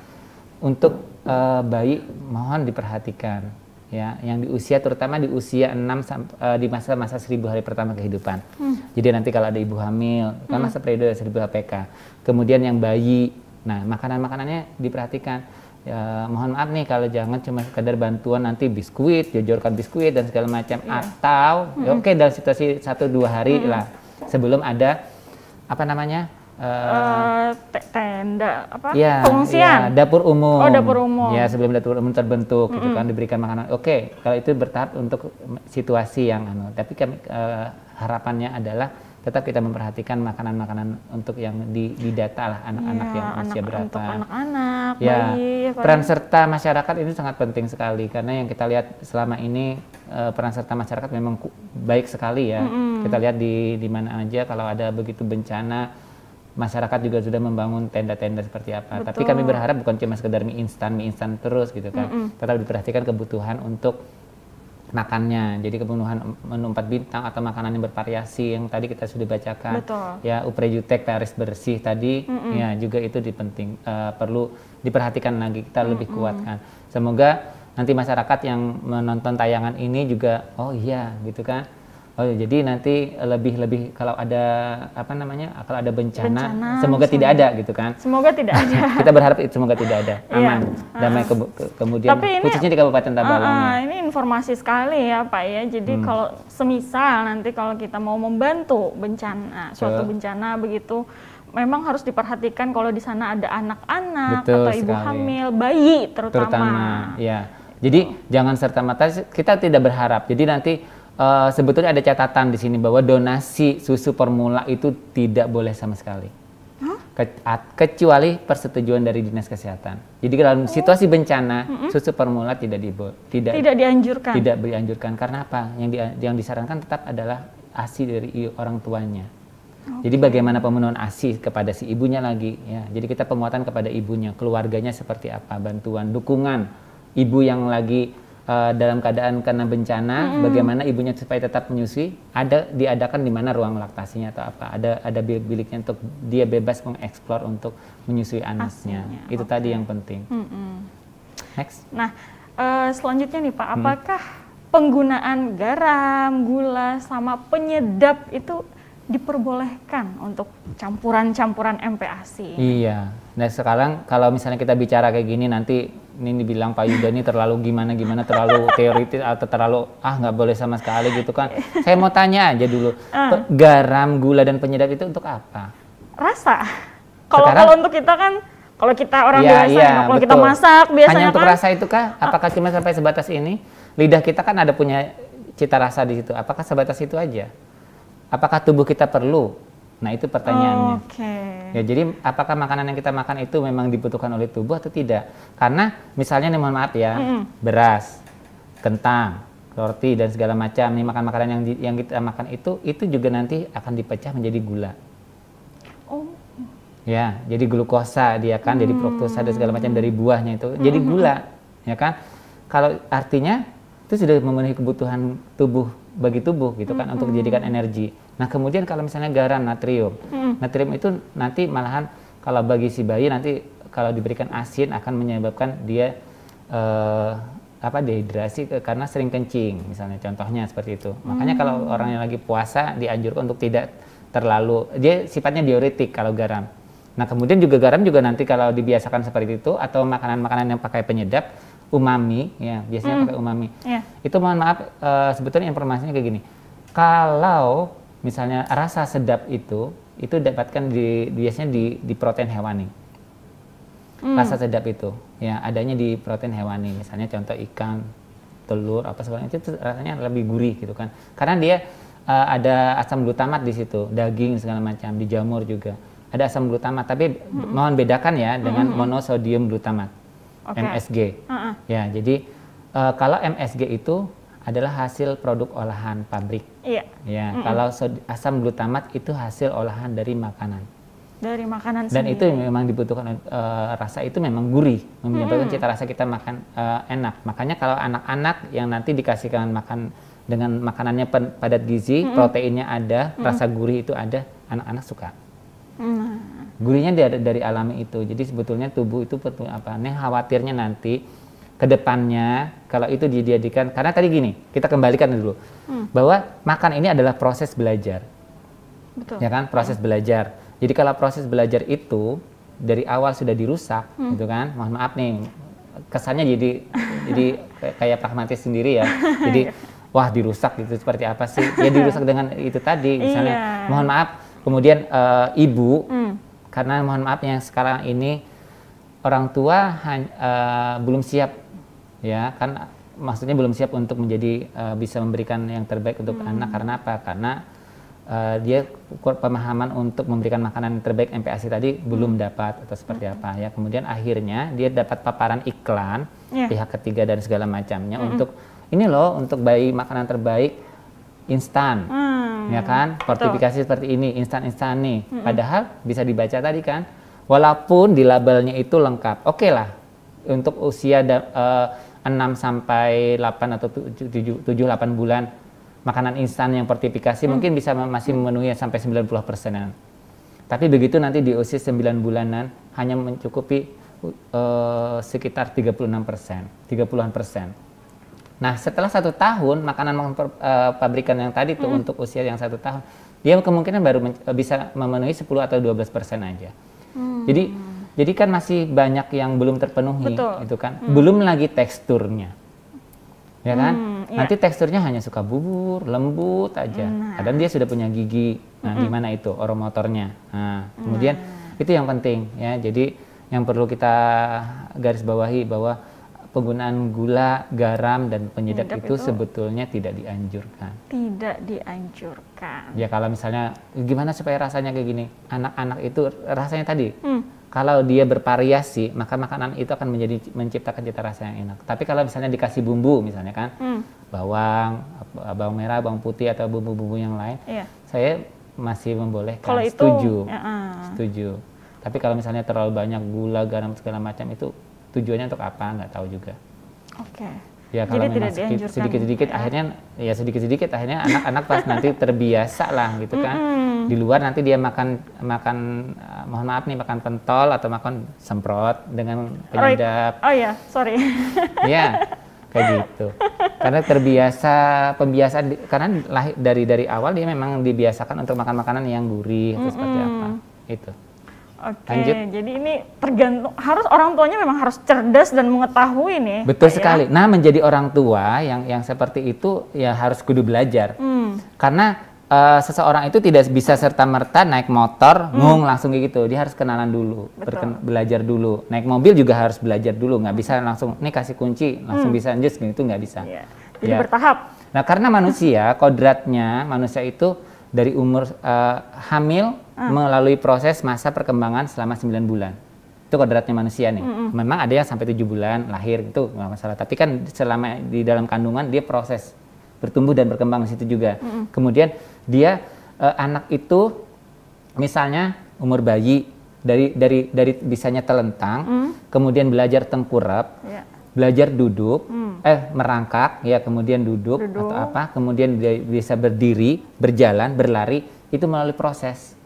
untuk bayi mohon diperhatikan ya, yang di usia, terutama di usia 6 di masa-masa 1000 hari pertama kehidupan. Jadi nanti kalau ada ibu hamil, kan masa periode 1000 HPK. Kemudian yang bayi, nah makanan-makanannya diperhatikan. Ya, mohon maaf nih kalau jangan cuma sekedar bantuan nanti biskuit, jojorkan biskuit dan segala macam, atau oke, dalam situasi 1-2 hari lah sebelum ada tenda pengungsian. Ya, dapur umum. Dapur umum. Ya, sebelum dapur umum terbentuk gitu kan, diberikan makanan. Oke, kalau itu bertahap untuk situasi yang tapi kami harapannya adalah tetap kita memperhatikan makanan-makanan untuk yang didata lah anak-anak yang usia berapa. Untuk anak-anak, ya, bayi. Peran serta masyarakat ini sangat penting sekali karena yang kita lihat selama ini peran serta masyarakat memang baik sekali ya. Kita lihat di mana aja kalau ada begitu bencana, masyarakat juga sudah membangun tenda-tenda seperti apa. Betul. Tapi kami berharap bukan cuma sekedar mie instan terus gitu kan. Tetap diperhatikan kebutuhan untuk makannya. Jadi kebutuhan menu 4 bintang atau makanan yang bervariasi yang tadi kita sudah bacakan. Betul. Ya, uprejutek, paris bersih tadi ya juga itu perlu diperhatikan lagi, kita lebih kuatkan. Semoga nanti masyarakat yang menonton tayangan ini juga oh iya gitu kan. Oh jadi nanti lebih kalau ada kalau ada bencana semoga tidak ada gitu kan. Semoga tidak ada. Kita berharap semoga tidak ada, aman, damai kemudian Tapi khususnya di Kabupaten Tabalong. Ini informasi sekali ya Pak ya. Jadi kalau semisal nanti kalau kita mau membantu bencana, suatu bencana begitu, memang harus diperhatikan kalau di sana ada anak-anak atau ibu hamil, bayi terutama. Ya. Jadi jangan serta-merta kita tidak berharap. Jadi nanti sebetulnya ada catatan di sini bahwa donasi susu formula itu tidak boleh sama sekali, kecuali persetujuan dari Dinas Kesehatan. Jadi dalam situasi bencana susu formula tidak dianjurkan. Tidak dianjurkan karena apa? Yang disarankan tetap adalah ASI dari orang tuanya. Jadi bagaimana pemenuhan ASI kepada si ibunya lagi ya. Jadi kita penguatan kepada ibunya, keluarganya seperti apa, bantuan, dukungan ibu yang lagi dalam keadaan kena bencana, bagaimana ibunya supaya tetap menyusui, diadakan di mana ruang laktasinya atau apa, ada biliknya untuk dia bebas mengeksplor untuk menyusui anaknya. Itu tadi yang penting. Next. Nah, selanjutnya nih Pak, apakah penggunaan garam, gula, sama penyedap itu diperbolehkan untuk campuran-campuran MPASI? Iya. Nah sekarang kalau misalnya kita bicara kayak gini nanti ini dibilang Pak Yuda ini terlalu gimana terlalu teoritis atau terlalu nggak boleh sama sekali gitu kan. Saya mau tanya aja dulu, garam, gula dan penyedap itu untuk apa? Rasa. Kalau untuk kita kan, kalau kita orang biasa, kalau kita masak biasanya hanya untuk kan, rasa itu kah? Apakah cuma sampai sebatas ini? Lidah kita kan ada punya cita rasa di situ. Apakah sebatas itu aja? Apakah tubuh kita perlu? Nah itu pertanyaannya. Ya, jadi apakah makanan yang kita makan itu memang dibutuhkan oleh tubuh atau tidak? Karena misalnya nih mohon maaf ya, beras, kentang, roti dan segala macam nih makanan yang kita makan itu juga nanti akan dipecah menjadi gula. Ya, jadi glukosa dia kan, jadi fruktosa dan segala macam dari buahnya itu jadi gula, ya kan? Kalau artinya itu sudah memenuhi kebutuhan tubuh bagi tubuh gitu kan untuk dijadikan energi. Nah kemudian kalau misalnya garam, natrium itu nanti malahan kalau bagi si bayi nanti kalau diberikan asin akan menyebabkan dia dehidrasi karena sering kencing misalnya, contohnya seperti itu. Makanya kalau orang yang lagi puasa dianjurkan untuk tidak terlalu, dia sifatnya diuretik kalau garam. Nah kemudian juga garam juga nanti kalau dibiasakan seperti itu atau makanan-makanan yang pakai penyedap umami ya biasanya pakai umami. Itu mohon maaf sebetulnya informasinya kayak gini. Kalau misalnya rasa sedap itu dapatkan biasanya di protein hewani. Rasa sedap itu ya adanya di protein hewani, misalnya contoh ikan, telur apa segala itu rasanya lebih gurih gitu kan. Karena dia ada asam glutamat di situ, daging segala macam, di jamur juga ada asam glutamat, tapi mohon bedakan ya dengan monosodium glutamat. MSG. Ya, jadi kalau MSG itu adalah hasil produk olahan pabrik. Ya, kalau asam glutamat itu hasil olahan dari makanan. Dari makanan dan sendiri. Itu memang dibutuhkan rasa itu memang gurih, menyebabkan cita rasa kita makan enak. Makanya kalau anak-anak yang nanti dikasihkan makan dengan makanannya padat gizi, proteinnya ada, rasa gurih itu ada, anak-anak suka. Gurihnya dari alami itu. Jadi sebetulnya tubuh itu khawatirnya nanti ke depannya kalau itu dijadikan, karena tadi gini, kita kembalikan dulu bahwa makan ini adalah proses belajar. Betul. Ya kan, proses belajar. Jadi kalau proses belajar itu dari awal sudah dirusak gitu kan, mohon maaf nih kesannya jadi kayak pragmatis sendiri ya. Jadi wah dirusak gitu seperti apa sih? Ya dirusak dengan itu tadi misalnya. Mohon maaf, kemudian ibu karena mohon maaf yang sekarang ini orang tua belum siap ya kan, maksudnya belum siap untuk menjadi bisa memberikan yang terbaik untuk anak. Karena apa? Karena dia pemahaman untuk memberikan makanan terbaik MPASI tadi belum dapat atau seperti apa ya. Kemudian akhirnya dia dapat paparan iklan pihak ketiga dan segala macamnya untuk ini loh untuk bayi makanan terbaik instan, ya kan? Fortifikasi seperti ini, instan-instan nih. Padahal bisa dibaca tadi kan, walaupun di labelnya itu lengkap, oke lah untuk usia 6 sampai 8 atau 7-8 bulan. Makanan instan yang fortifikasi mungkin bisa masih memenuhi sampai 90%-an. Tapi begitu nanti di usia 9 bulanan hanya mencukupi sekitar 30-an%. Nah setelah 1 tahun makanan pabrikan yang tadi tuh untuk usia yang 1 tahun, dia kemungkinan baru bisa memenuhi 10 atau 12% aja. Jadi kan masih banyak yang belum terpenuhi, itu kan. Belum lagi teksturnya. Ya kan? Nanti teksturnya hanya suka bubur, lembut aja. Kadang dia sudah punya gigi. Nah, gimana itu oromotornya? Nah, kemudian itu yang penting ya. Jadi yang perlu kita garis bawahi bahwa penggunaan gula, garam dan penyedap itu sebetulnya tidak dianjurkan. Tidak dianjurkan. Ya kalau misalnya gimana supaya rasanya kayak gini? Anak-anak itu rasanya tadi kalau dia bervariasi, maka makanan itu akan menciptakan cita rasa yang enak. Tapi kalau misalnya dikasih bumbu, misalnya kan, bawang merah, bawang putih atau bumbu-bumbu yang lain, saya masih membolehkan. Kalau setuju, setuju. Tapi kalau misalnya terlalu banyak gula, garam segala macam itu tujuannya untuk apa? Nggak tahu juga. Oke. Ya kalau memang sedikit-sedikit akhirnya anak-anak pas nanti terbiasa lah gitu kan. Di luar nanti dia makan mohon maaf nih makan pentol atau makan semprot dengan penyedap. Oh ya, sorry. Ya, kayak gitu. Karena pembiasaan karena dari awal dia memang dibiasakan untuk makan makanan yang gurih atau seperti apa. Itu. Oke, jadi ini tergantung harus orang tuanya memang harus cerdas dan mengetahui nih. Betul sekali. Nah, menjadi orang tua yang seperti itu ya harus kudu belajar. Karena seseorang itu tidak bisa serta-merta naik motor, langsung kayak gitu. Dia harus kenalan dulu, belajar dulu. Naik mobil juga harus belajar dulu. Nggak bisa langsung, nih kasih kunci, langsung bisa njus gitu, nggak bisa. Jadi bertahap. Nah, karena manusia, kodratnya manusia itu dari umur hamil melalui proses masa perkembangan selama 9 bulan. Itu kodratnya manusia nih. Memang ada yang sampai 7 bulan lahir itu nggak masalah. Tapi kan selama di dalam kandungan dia proses bertumbuh dan berkembang di situ juga. Kemudian dia anak itu misalnya umur bayi dari bisanya telentang, kemudian belajar tengkurap, belajar duduk, merangkak, ya kemudian duduk atau apa, kemudian dia bisa berdiri, berjalan, berlari, itu melalui proses.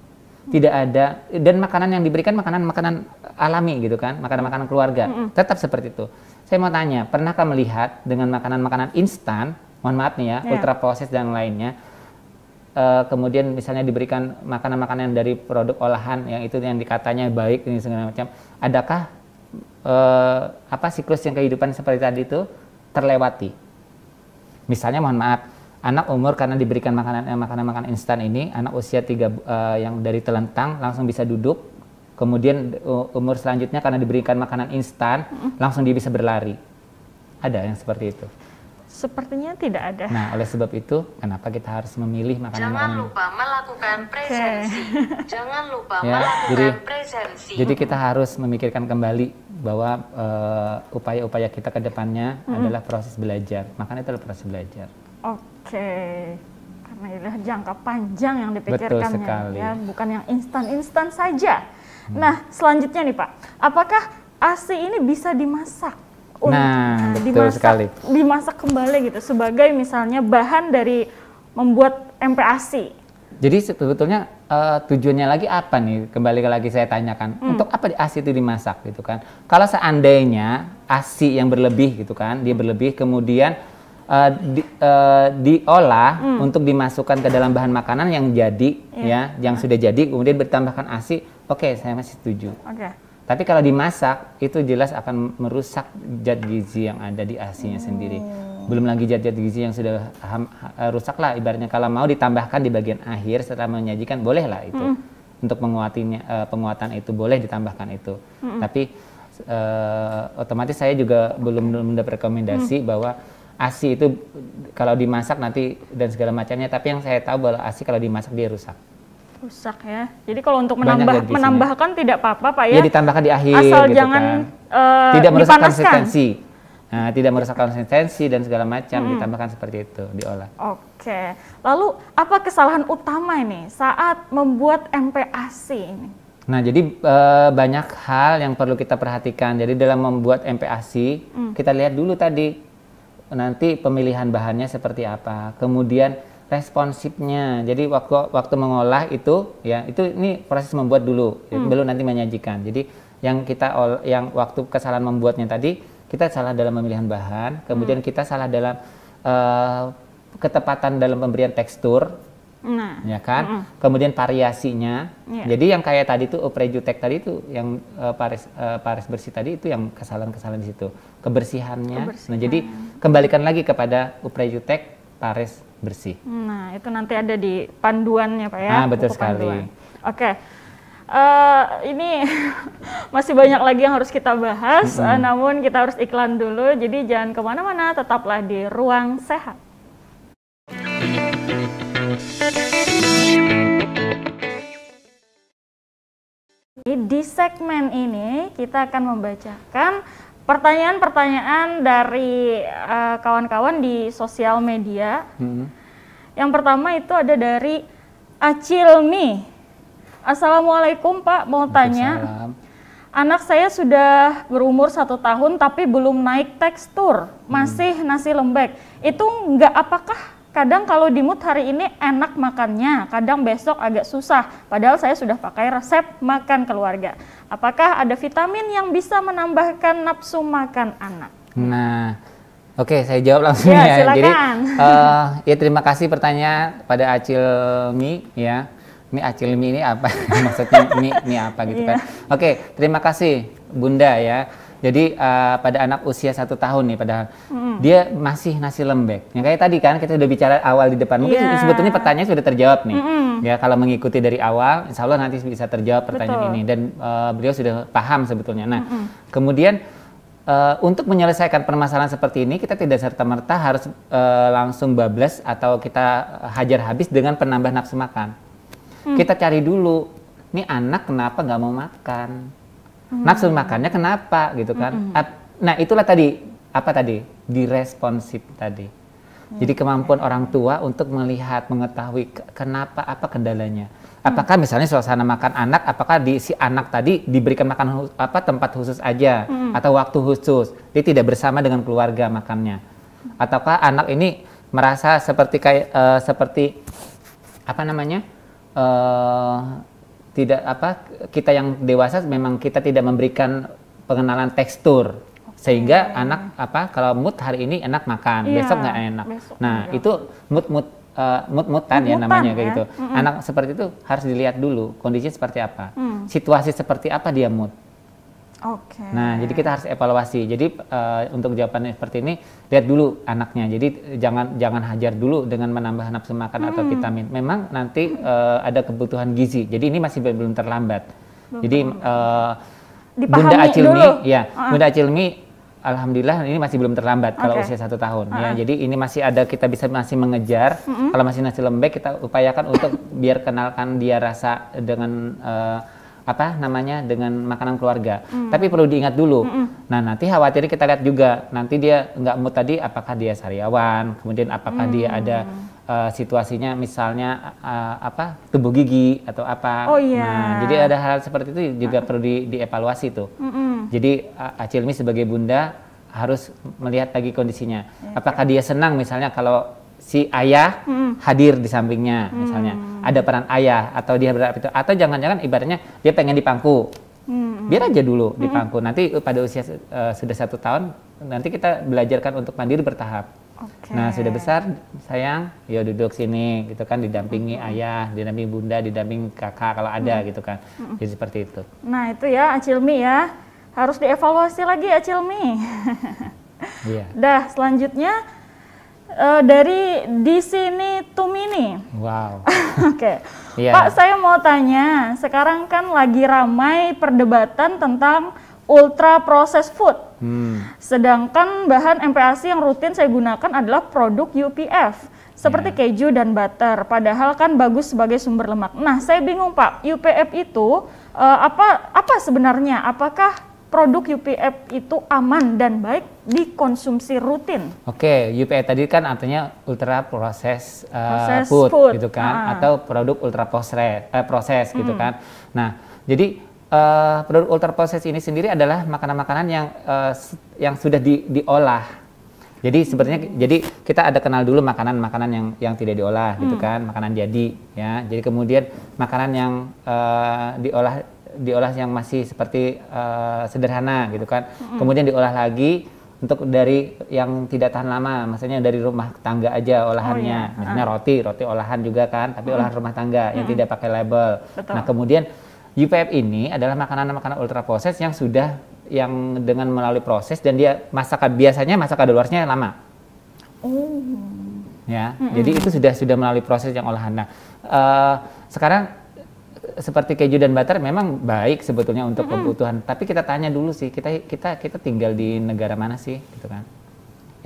Tidak ada, dan makanan yang diberikan makanan alami gitu kan, makanan keluarga, tetap seperti itu. Saya mau tanya, pernahkah melihat dengan makanan instan, mohon maaf nih ya, ultra proses dan lainnya, kemudian misalnya diberikan makanan-makanan dari produk olahan yang itu yang dikatanya baik ini segala macam, adakah siklus yang kehidupan seperti tadi itu terlewati? Misalnya mohon maaf, anak umur karena diberikan makanan instan ini, anak usia 3 yang dari telentang langsung bisa duduk, kemudian umur selanjutnya karena diberikan makanan instan langsung dia bisa berlari. Ada yang seperti itu? Sepertinya tidak ada. Nah, oleh sebab itu, kenapa kita harus memilih makanan-makanan? Jangan lupa melakukan presensi. Jangan lupa melakukan presensi. Jadi kita harus memikirkan kembali bahwa upaya-upaya kita ke depannya adalah proses belajar. Makanya itu adalah proses belajar. Oke. Karena adalah jangka panjang yang dipikirkannya, ya, bukan yang instan-instan saja. Nah, selanjutnya nih Pak, apakah ASI ini bisa dimasak? Dimasak kembali gitu sebagai misalnya bahan dari membuat MPASI. Jadi sebetulnya tujuannya lagi apa nih? Kembali lagi saya tanyakan, untuk apa ASI itu dimasak gitu kan? Kalau seandainya ASI yang berlebih gitu kan, dia berlebih kemudian diolah untuk dimasukkan ke dalam bahan makanan yang jadi, yang sudah jadi, kemudian bertambahkan ASI, oke, saya masih setuju. Tapi kalau dimasak, itu jelas akan merusak zat gizi yang ada di ASI-nya sendiri. Belum lagi zat-zat gizi yang sudah rusak lah, ibaratnya kalau mau ditambahkan di bagian akhir setelah menyajikan, bolehlah itu. Untuk penguatan itu, boleh ditambahkan itu. Tapi otomatis saya juga belum mendapat rekomendasi bahwa ASI itu kalau dimasak nanti dan segala macamnya, tapi yang saya tahu bahwa ASI kalau dimasak dia rusak. Rusak ya. Jadi kalau untuk menambahkan tidak apa-apa Pak ya. Iya, ditambahkan di akhir asal gitu jangan kan. Tidak merusak dipanaskan. konsistensi. Nah, tidak merusak konsistensi dan segala macam, ditambahkan seperti itu, diolah. Oke. Lalu apa kesalahan utama ini saat membuat MPASI ini? Nah, jadi banyak hal yang perlu kita perhatikan. Jadi dalam membuat MPASI, kita lihat dulu tadi nanti pemilihan bahannya seperti apa. Kemudian responsifnya. Jadi waktu mengolah itu ya, ini proses membuat dulu, belum nanti menyajikan. Jadi yang waktu kesalahan membuatnya tadi, kita salah dalam pemilihan bahan, kemudian kita salah dalam ketepatan dalam pemberian tekstur. Nah, ya kan, kemudian variasinya. Jadi yang kayak tadi tuh Oprejutek tadi itu yang pares bersih tadi itu yang kesalahan-kesalahan di situ, kebersihannya. Nah, jadi kembalikan lagi kepada Oprejutek pares bersih. Nah, itu nanti ada di panduannya Pak ya. Nah, betul sekali. Panduan. Oke. Ini masih banyak lagi yang harus kita bahas, namun kita harus iklan dulu. Jadi jangan kemana-mana, tetaplah di Ruang Sehat. Di segmen ini kita akan membacakan pertanyaan-pertanyaan dari kawan-kawan di sosial media. Yang pertama itu ada dari Acilmi. Assalamualaikum Pak, mau tanya. Anak saya sudah berumur 1 tahun tapi belum naik tekstur, masih nasi lembek. Itu apakah kadang kalau di mood hari ini enak makannya, kadang besok agak susah, padahal saya sudah pakai resep makan keluarga. Apakah ada vitamin yang bisa menambahkan nafsu makan anak? Nah, oke, saya jawab langsung ya. Ya. Silakan. Jadi, terima kasih pertanyaan pada Acilmi ya. Ini Acilmi ini apa? Maksudnya ini apa gitu kan? Oke, terima kasih Bunda ya. Jadi pada anak usia 1 tahun nih, padahal dia masih nasi lembek. Yang kayak tadi kan kita udah bicara awal di depan. Mungkin sebetulnya pertanyaan sudah terjawab nih. Ya, kalau mengikuti dari awal, insya Allah nanti bisa terjawab pertanyaan ini. Dan beliau sudah paham sebetulnya. Nah, kemudian untuk menyelesaikan permasalahan seperti ini, kita tidak serta-merta harus langsung bablas atau kita hajar habis dengan penambah nafsu makan. Kita cari dulu, nih anak kenapa nggak mau makan? Nafsu makannya kenapa gitu kan? Nah, itulah tadi diresponsif tadi. Jadi kemampuan orang tua untuk melihat, mengetahui kenapa, apa kendalanya. Apakah misalnya suasana makan anak, apakah si anak tadi diberikan makan tempat khusus aja atau waktu khusus, dia tidak bersama dengan keluarga makannya, ataukah anak ini merasa seperti kita yang dewasa memang kita tidak memberikan pengenalan tekstur, sehingga anak kalau mood hari ini enak makan, besok nggak enak. Itu mood-moodan ya namanya kayak gitu. Anak seperti itu harus dilihat dulu kondisinya seperti apa, situasi seperti apa dia mood. Nah, jadi kita harus evaluasi. Jadi untuk jawabannya seperti ini, lihat dulu anaknya. Jadi jangan hajar dulu dengan menambah nafsu makan atau vitamin. Memang nanti ada kebutuhan gizi. Jadi ini masih belum terlambat. Jadi Bunda Acilmi, Bunda Acilmi, alhamdulillah ini masih belum terlambat kalau usia 1 tahun. Ya, jadi ini masih ada, kita masih mengejar. Kalau masih nasi lembek, kita upayakan untuk biar kenalkan dia rasa dengan dengan makanan keluarga. Tapi perlu diingat dulu. Nah, nanti khawatir kita lihat juga, nanti dia nggak mood tadi, apakah dia sariawan, kemudian apakah dia ada situasinya misalnya tubuh gigi atau apa. Nah, jadi ada hal seperti itu juga perlu dievaluasi tuh. Jadi Acilmi sebagai bunda harus melihat lagi kondisinya. Apakah dia senang misalnya kalau si ayah hadir di sampingnya, misalnya ada peran ayah, atau dia berapa itu, atau jangan-jangan ibaratnya dia pengen dipangku, biar aja dulu dipangku. Nanti pada usia sudah 1 tahun, nanti kita belajarkan untuk mandiri bertahap. Nah, sudah besar sayang, ya duduk sini gitu kan, didampingi ayah, didampingi bunda, didampingi kakak kalau ada gitu kan. Jadi seperti itu. Nah, itu ya Acilmi ya, harus dievaluasi lagi Acilmi. Dah, selanjutnya dari di sini Tumini. Wow. Pak, saya mau tanya, sekarang kan lagi ramai perdebatan tentang ultra processed food. Sedangkan bahan MPASI yang rutin saya gunakan adalah produk UPF seperti keju dan butter, padahal kan bagus sebagai sumber lemak. Nah, saya bingung Pak, UPF itu apa sebenarnya? Apakah produk UPF itu aman dan baik dikonsumsi rutin? Oke, UPF tadi kan artinya ultra processed food gitu kan, atau produk ultra proses gitu kan. Nah, jadi produk ultra proses ini sendiri adalah makanan-makanan yang sudah diolah. Jadi sebenarnya kita ada kenal dulu makanan-makanan yang tidak diolah gitu kan, makanan jadi ya. Jadi kemudian makanan yang diolah yang masih seperti sederhana gitu kan. Kemudian diolah lagi untuk dari yang tidak tahan lama, maksudnya dari rumah tangga aja olahannya. Misalnya roti olahan juga kan, tapi olahan rumah tangga yang tidak pakai label. Betul. Nah, kemudian UPF ini adalah makanan-makanan ultra proses yang dengan melalui proses dan dia biasanya masa kadaluarsanya lama. Ya, jadi itu sudah melalui proses yang olahan. Nah, sekarang seperti keju dan butter memang baik sebetulnya untuk kebutuhan, tapi kita tanya dulu sih, kita tinggal di negara mana sih gitu kan?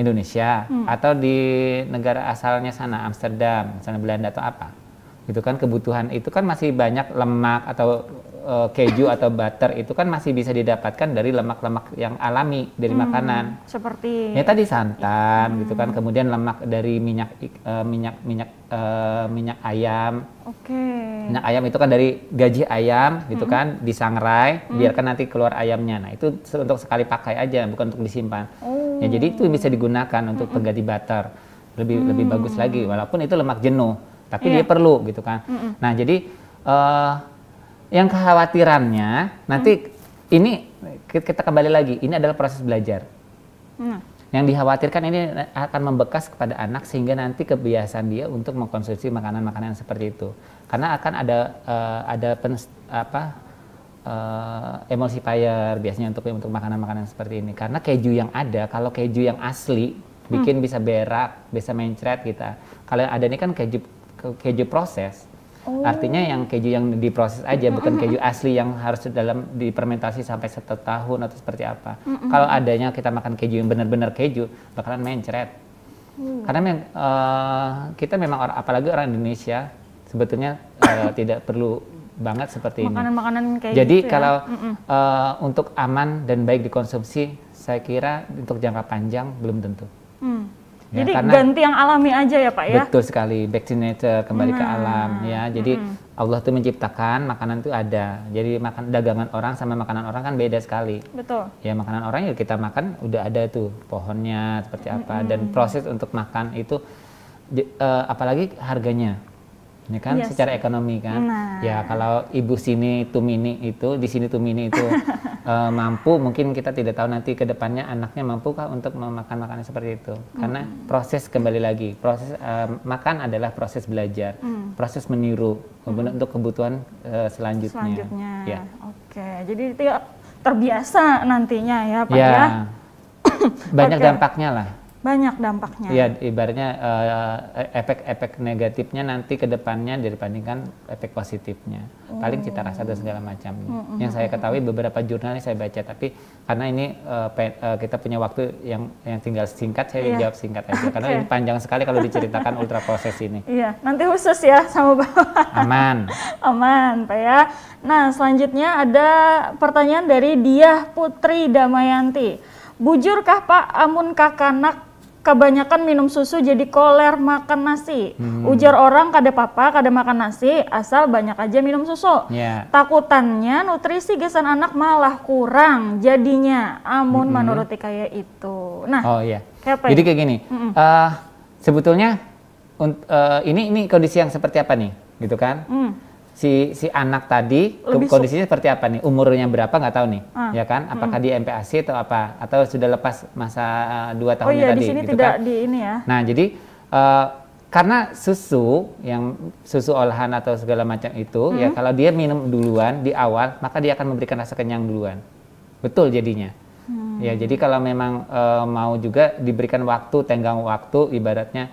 Indonesia atau di negara asalnya sana, Amsterdam, misalnya Belanda atau apa? Gitu kan, kebutuhan itu kan masih banyak lemak atau keju atau butter itu kan masih bisa didapatkan dari lemak-lemak yang alami dari makanan. Seperti ya tadi santan gitu kan, kemudian lemak dari minyak ayam. Minyak ayam itu kan dari gaji ayam gitu kan, disangrai biarkan nanti keluar ayamnya. Nah, itu untuk sekali pakai aja, bukan untuk disimpan. Ya, jadi itu bisa digunakan untuk pengganti butter. Lebih bagus lagi walaupun itu lemak jenuh, tapi dia perlu gitu kan. Nah, jadi yang kekhawatirannya nanti ini kita kembali lagi, ini adalah proses belajar. Yang dikhawatirkan ini akan membekas kepada anak sehingga nanti kebiasaan dia untuk mengkonsumsi makanan-makanan seperti itu. Karena akan ada emulsifier biasanya untuk makanan-makanan seperti ini. Karena keju yang ada, kalau keju yang asli bikin bisa berak, bisa mencret kita. Kalau yang ada ini kan keju proses. Artinya yang keju yang diproses aja, bukan keju asli yang harus difermentasi sampai 1 tahun atau seperti apa. Kalau adanya kita makan keju yang benar-benar keju, bakalan mencret. Karena kita memang apalagi orang Indonesia sebetulnya tidak perlu banget seperti ini. Makanan-makanan kayak jadi gitu kalau untuk aman dan baik dikonsumsi, saya kira untuk jangka panjang belum tentu. Ya, jadi ganti yang alami aja ya Pak ya? Betul sekali, back to nature, kembali ke alam ya. Jadi Allah tuh menciptakan makanan tuh ada. Jadi dagangan orang sama makanan orang kan beda sekali. Betul. Ya, makanan orang yang kita makan udah ada tuh pohonnya seperti apa, dan proses untuk makan itu apalagi harganya. Ini kan secara ekonomi kan. Ya, kalau ibu sini Tumini itu, di sini Tumini itu mampu, mungkin kita tidak tahu nanti ke depannya anaknya mampukah untuk memakan makanan seperti itu. Karena proses, kembali lagi, proses makan adalah proses belajar, proses meniru untuk kebutuhan selanjutnya. Ya. Oke, jadi itu terbiasa nantinya ya Pak ya. Banyak dampaknya lah. Banyak dampaknya. Iya, ibaratnya efek-efek negatifnya nanti ke depannya dibandingkan efek positifnya. Paling cita rasa dan segala macamnya. Yang saya ketahui beberapa jurnal saya baca, tapi karena ini kita punya waktu yang tinggal singkat, saya jawab singkat aja. Karena ini panjang sekali kalau diceritakan ultra proses ini. Iya, nanti khusus ya sama Bapak. Aman. Aman, Pak ya. Nah, selanjutnya ada pertanyaan dari Diah Putri Damayanti. Bujurkah Pak, amun kakanak kebanyakan minum susu jadi koler makan nasi? Ujar orang kada apa-apa, kada makan nasi, asal banyak aja minum susu. Takutannya nutrisi gesan anak malah kurang jadinya, amun menuruti kayak itu. Nah, jadi kayak gini, sebetulnya ini kondisi yang seperti apa nih, gitu kan? Si anak tadi kondisinya seperti apa nih, umurnya berapa nggak tahu nih, ya kan? Apakah dia MPASI atau apa, atau sudah lepas masa 2 tahunnya tadi, di sini gitu tidak kan? Di ini ya. Nah, jadi karena susu olahan atau segala macam itu, ya kalau dia minum duluan di awal, maka dia akan memberikan rasa kenyang duluan, betul jadinya. Ya, jadi kalau memang mau juga diberikan waktu, tenggang waktu, ibaratnya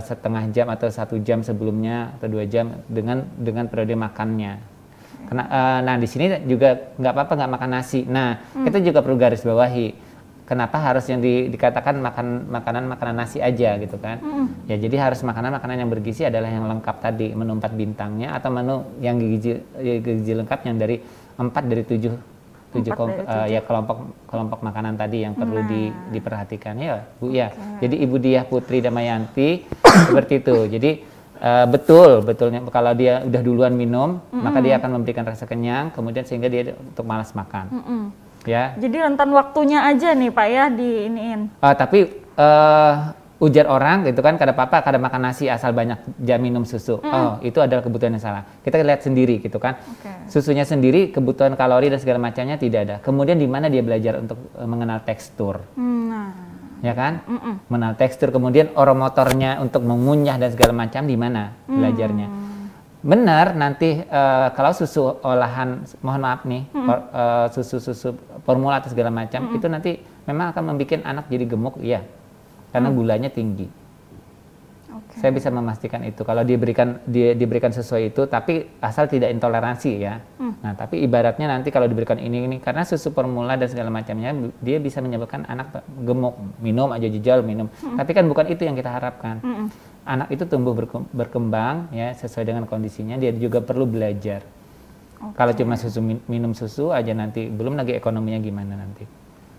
setengah jam atau 1 jam sebelumnya atau 2 jam dengan periode makannya. Nah di sini juga nggak apa-apa nggak makan nasi. Nah kita juga perlu garis bawahi. Kenapa harus yang dikatakan makanan nasi aja gitu kan? Ya jadi harus makanan yang bergizi adalah yang lengkap tadi, menu 4 bintangnya atau menu yang gizi lengkap yang dari 4 dari 7 ya kelompok makanan tadi yang perlu diperhatikan ya Bu ya. Jadi Ibu Diah Putri Damayanti seperti itu. Jadi betulnya kalau dia udah duluan minum, maka dia akan memberikan rasa kenyang, kemudian sehingga dia untuk malas makan. Ya. Jadi rentan waktunya aja nih Pak ya diiniin. Tapi ujar orang gitu kan, kada apa-apa kada makan nasi asal banyak jam minum susu. Oh itu adalah kebutuhan yang salah. Kita lihat sendiri gitu kan. Susunya sendiri kebutuhan kalori dan segala macamnya tidak ada. Kemudian di mana dia belajar untuk mengenal tekstur. Ya kan? Mengenal tekstur, kemudian oromotornya untuk mengunyah dan segala macam di mana belajarnya. Benar, nanti kalau susu olahan, mohon maaf nih, susu formula atau segala macam, itu nanti memang akan membuat anak jadi gemuk, iya, karena gulanya tinggi. Saya bisa memastikan itu, kalau diberikan sesuai itu, tapi asal tidak intoleransi ya. Nah, tapi ibaratnya nanti kalau diberikan ini, karena susu formula dan segala macamnya, dia bisa menyebabkan anak gemuk, minum aja jejal, minum. Tapi kan bukan itu yang kita harapkan. Anak itu tumbuh berkembang ya sesuai dengan kondisinya, dia juga perlu belajar. Kalau cuma minum susu aja nanti, belum lagi ekonominya gimana nanti.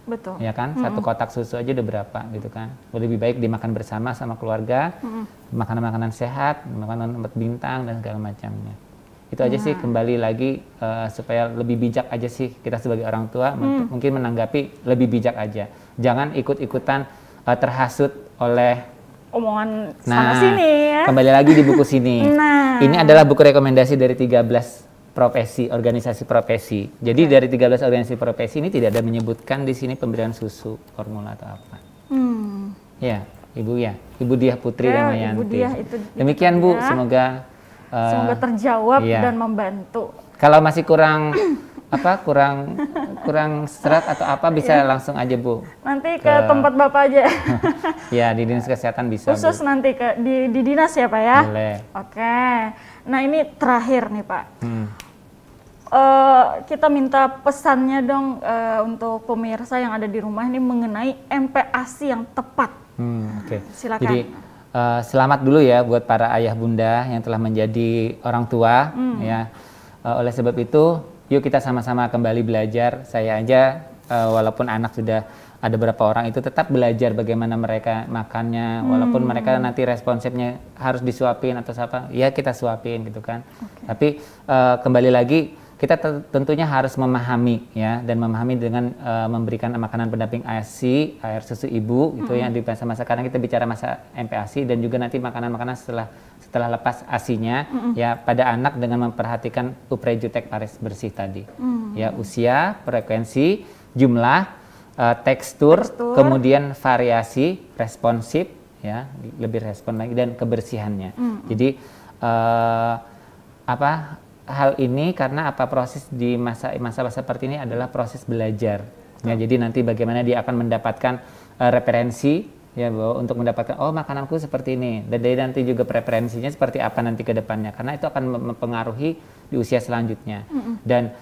Betul. Ya kan, satu kotak susu aja udah berapa gitu kan. Lebih baik dimakan bersama sama keluarga, makanan-makanan sehat, makanan 4 bintang dan segala macamnya. Itu aja sih, kembali lagi supaya lebih bijak aja sih kita sebagai orang tua, mungkin menanggapi lebih bijak aja. Jangan ikut-ikutan terhasut oleh omongan sana sini ya. Kembali lagi di buku sini. Ini adalah buku rekomendasi dari 13 profesi, organisasi profesi. Jadi dari 13 organisasi profesi ini tidak ada menyebutkan di sini pemberian susu formula atau apa. Ya, Ibu Diah Putri Damayanti. Demikian Bu, semoga terjawab dan membantu. Kalau masih kurang kurang serat atau apa bisa langsung aja Bu. Nanti ke tempat Bapak aja. Ya di dinas kesehatan bisa. Khusus Bu. Nanti di dinas ya Pak ya. Boleh. Oke. Nah ini terakhir nih Pak. Kita minta pesannya dong untuk pemirsa yang ada di rumah ini mengenai MPASI yang tepat. Silakan. Jadi selamat dulu ya buat para ayah bunda yang telah menjadi orang tua ya. Oleh sebab itu yuk kita sama-sama kembali belajar. Saya aja walaupun anak sudah ada beberapa orang itu tetap belajar bagaimana mereka makannya, walaupun mereka nanti responsifnya harus disuapin atau apa, ya kita suapin gitu kan. Tapi kembali lagi kita tentunya harus memahami ya, dan memahami dengan memberikan makanan pendamping ASI, air susu ibu gitu yang di masa sekarang kita bicara masa MPASI, dan juga nanti makanan-makanan setelah lepas ASI-nya ya pada anak dengan memperhatikan Uprejutek Pares bersih tadi. Ya usia, frekuensi, jumlah, tekstur, kemudian variasi, responsif ya, lebih respon lagi, dan kebersihannya. Jadi hal ini karena proses di masa seperti ini adalah proses belajar. Ya, jadi nanti bagaimana dia akan mendapatkan referensi ya bahwa untuk mendapatkan makananku seperti ini, dan dari nanti juga preferensinya seperti apa nanti ke depannya, karena itu akan mempengaruhi di usia selanjutnya. Dan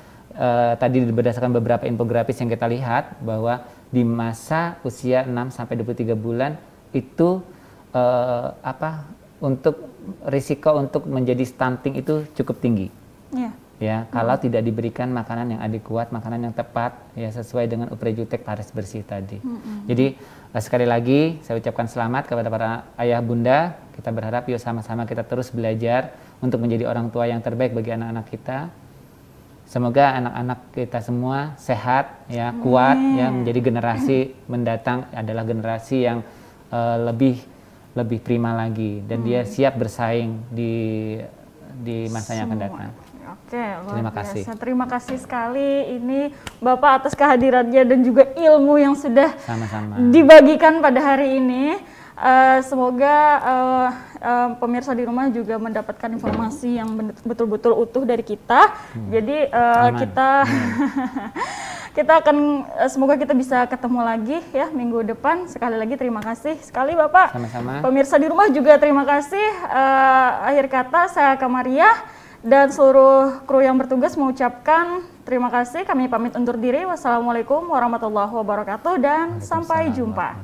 tadi berdasarkan beberapa infografis yang kita lihat bahwa di masa usia 6 sampai 23 bulan itu untuk risiko untuk menjadi stunting itu cukup tinggi. Ya, kalau tidak diberikan makanan yang adekuat, makanan yang tepat ya sesuai dengan Uprejutek Pares bersih tadi. Jadi sekali lagi saya ucapkan selamat kepada para ayah bunda. Kita berharap yuk sama-sama kita terus belajar untuk menjadi orang tua yang terbaik bagi anak-anak kita. Semoga anak-anak kita semua sehat ya, kuat ya, menjadi generasi mendatang adalah generasi yang lebih prima lagi, dan dia siap bersaing di masa yang akan datang. Oke, terima kasih. Terima kasih sekali ini Bapak atas kehadirannya dan juga ilmu yang sudah dibagikan pada hari ini. Semoga pemirsa di rumah juga mendapatkan informasi yang betul-betul utuh dari kita. Jadi kita akan semoga kita bisa ketemu lagi ya minggu depan. Sekali lagi terima kasih sekali Bapak. Sama-sama. Pemirsa di rumah juga terima kasih. Akhir kata saya Kamaria Dan seluruh kru yang bertugas mengucapkan terima kasih. Kami pamit undur diri. Wassalamualaikum warahmatullahi wabarakatuh dan sampai jumpa.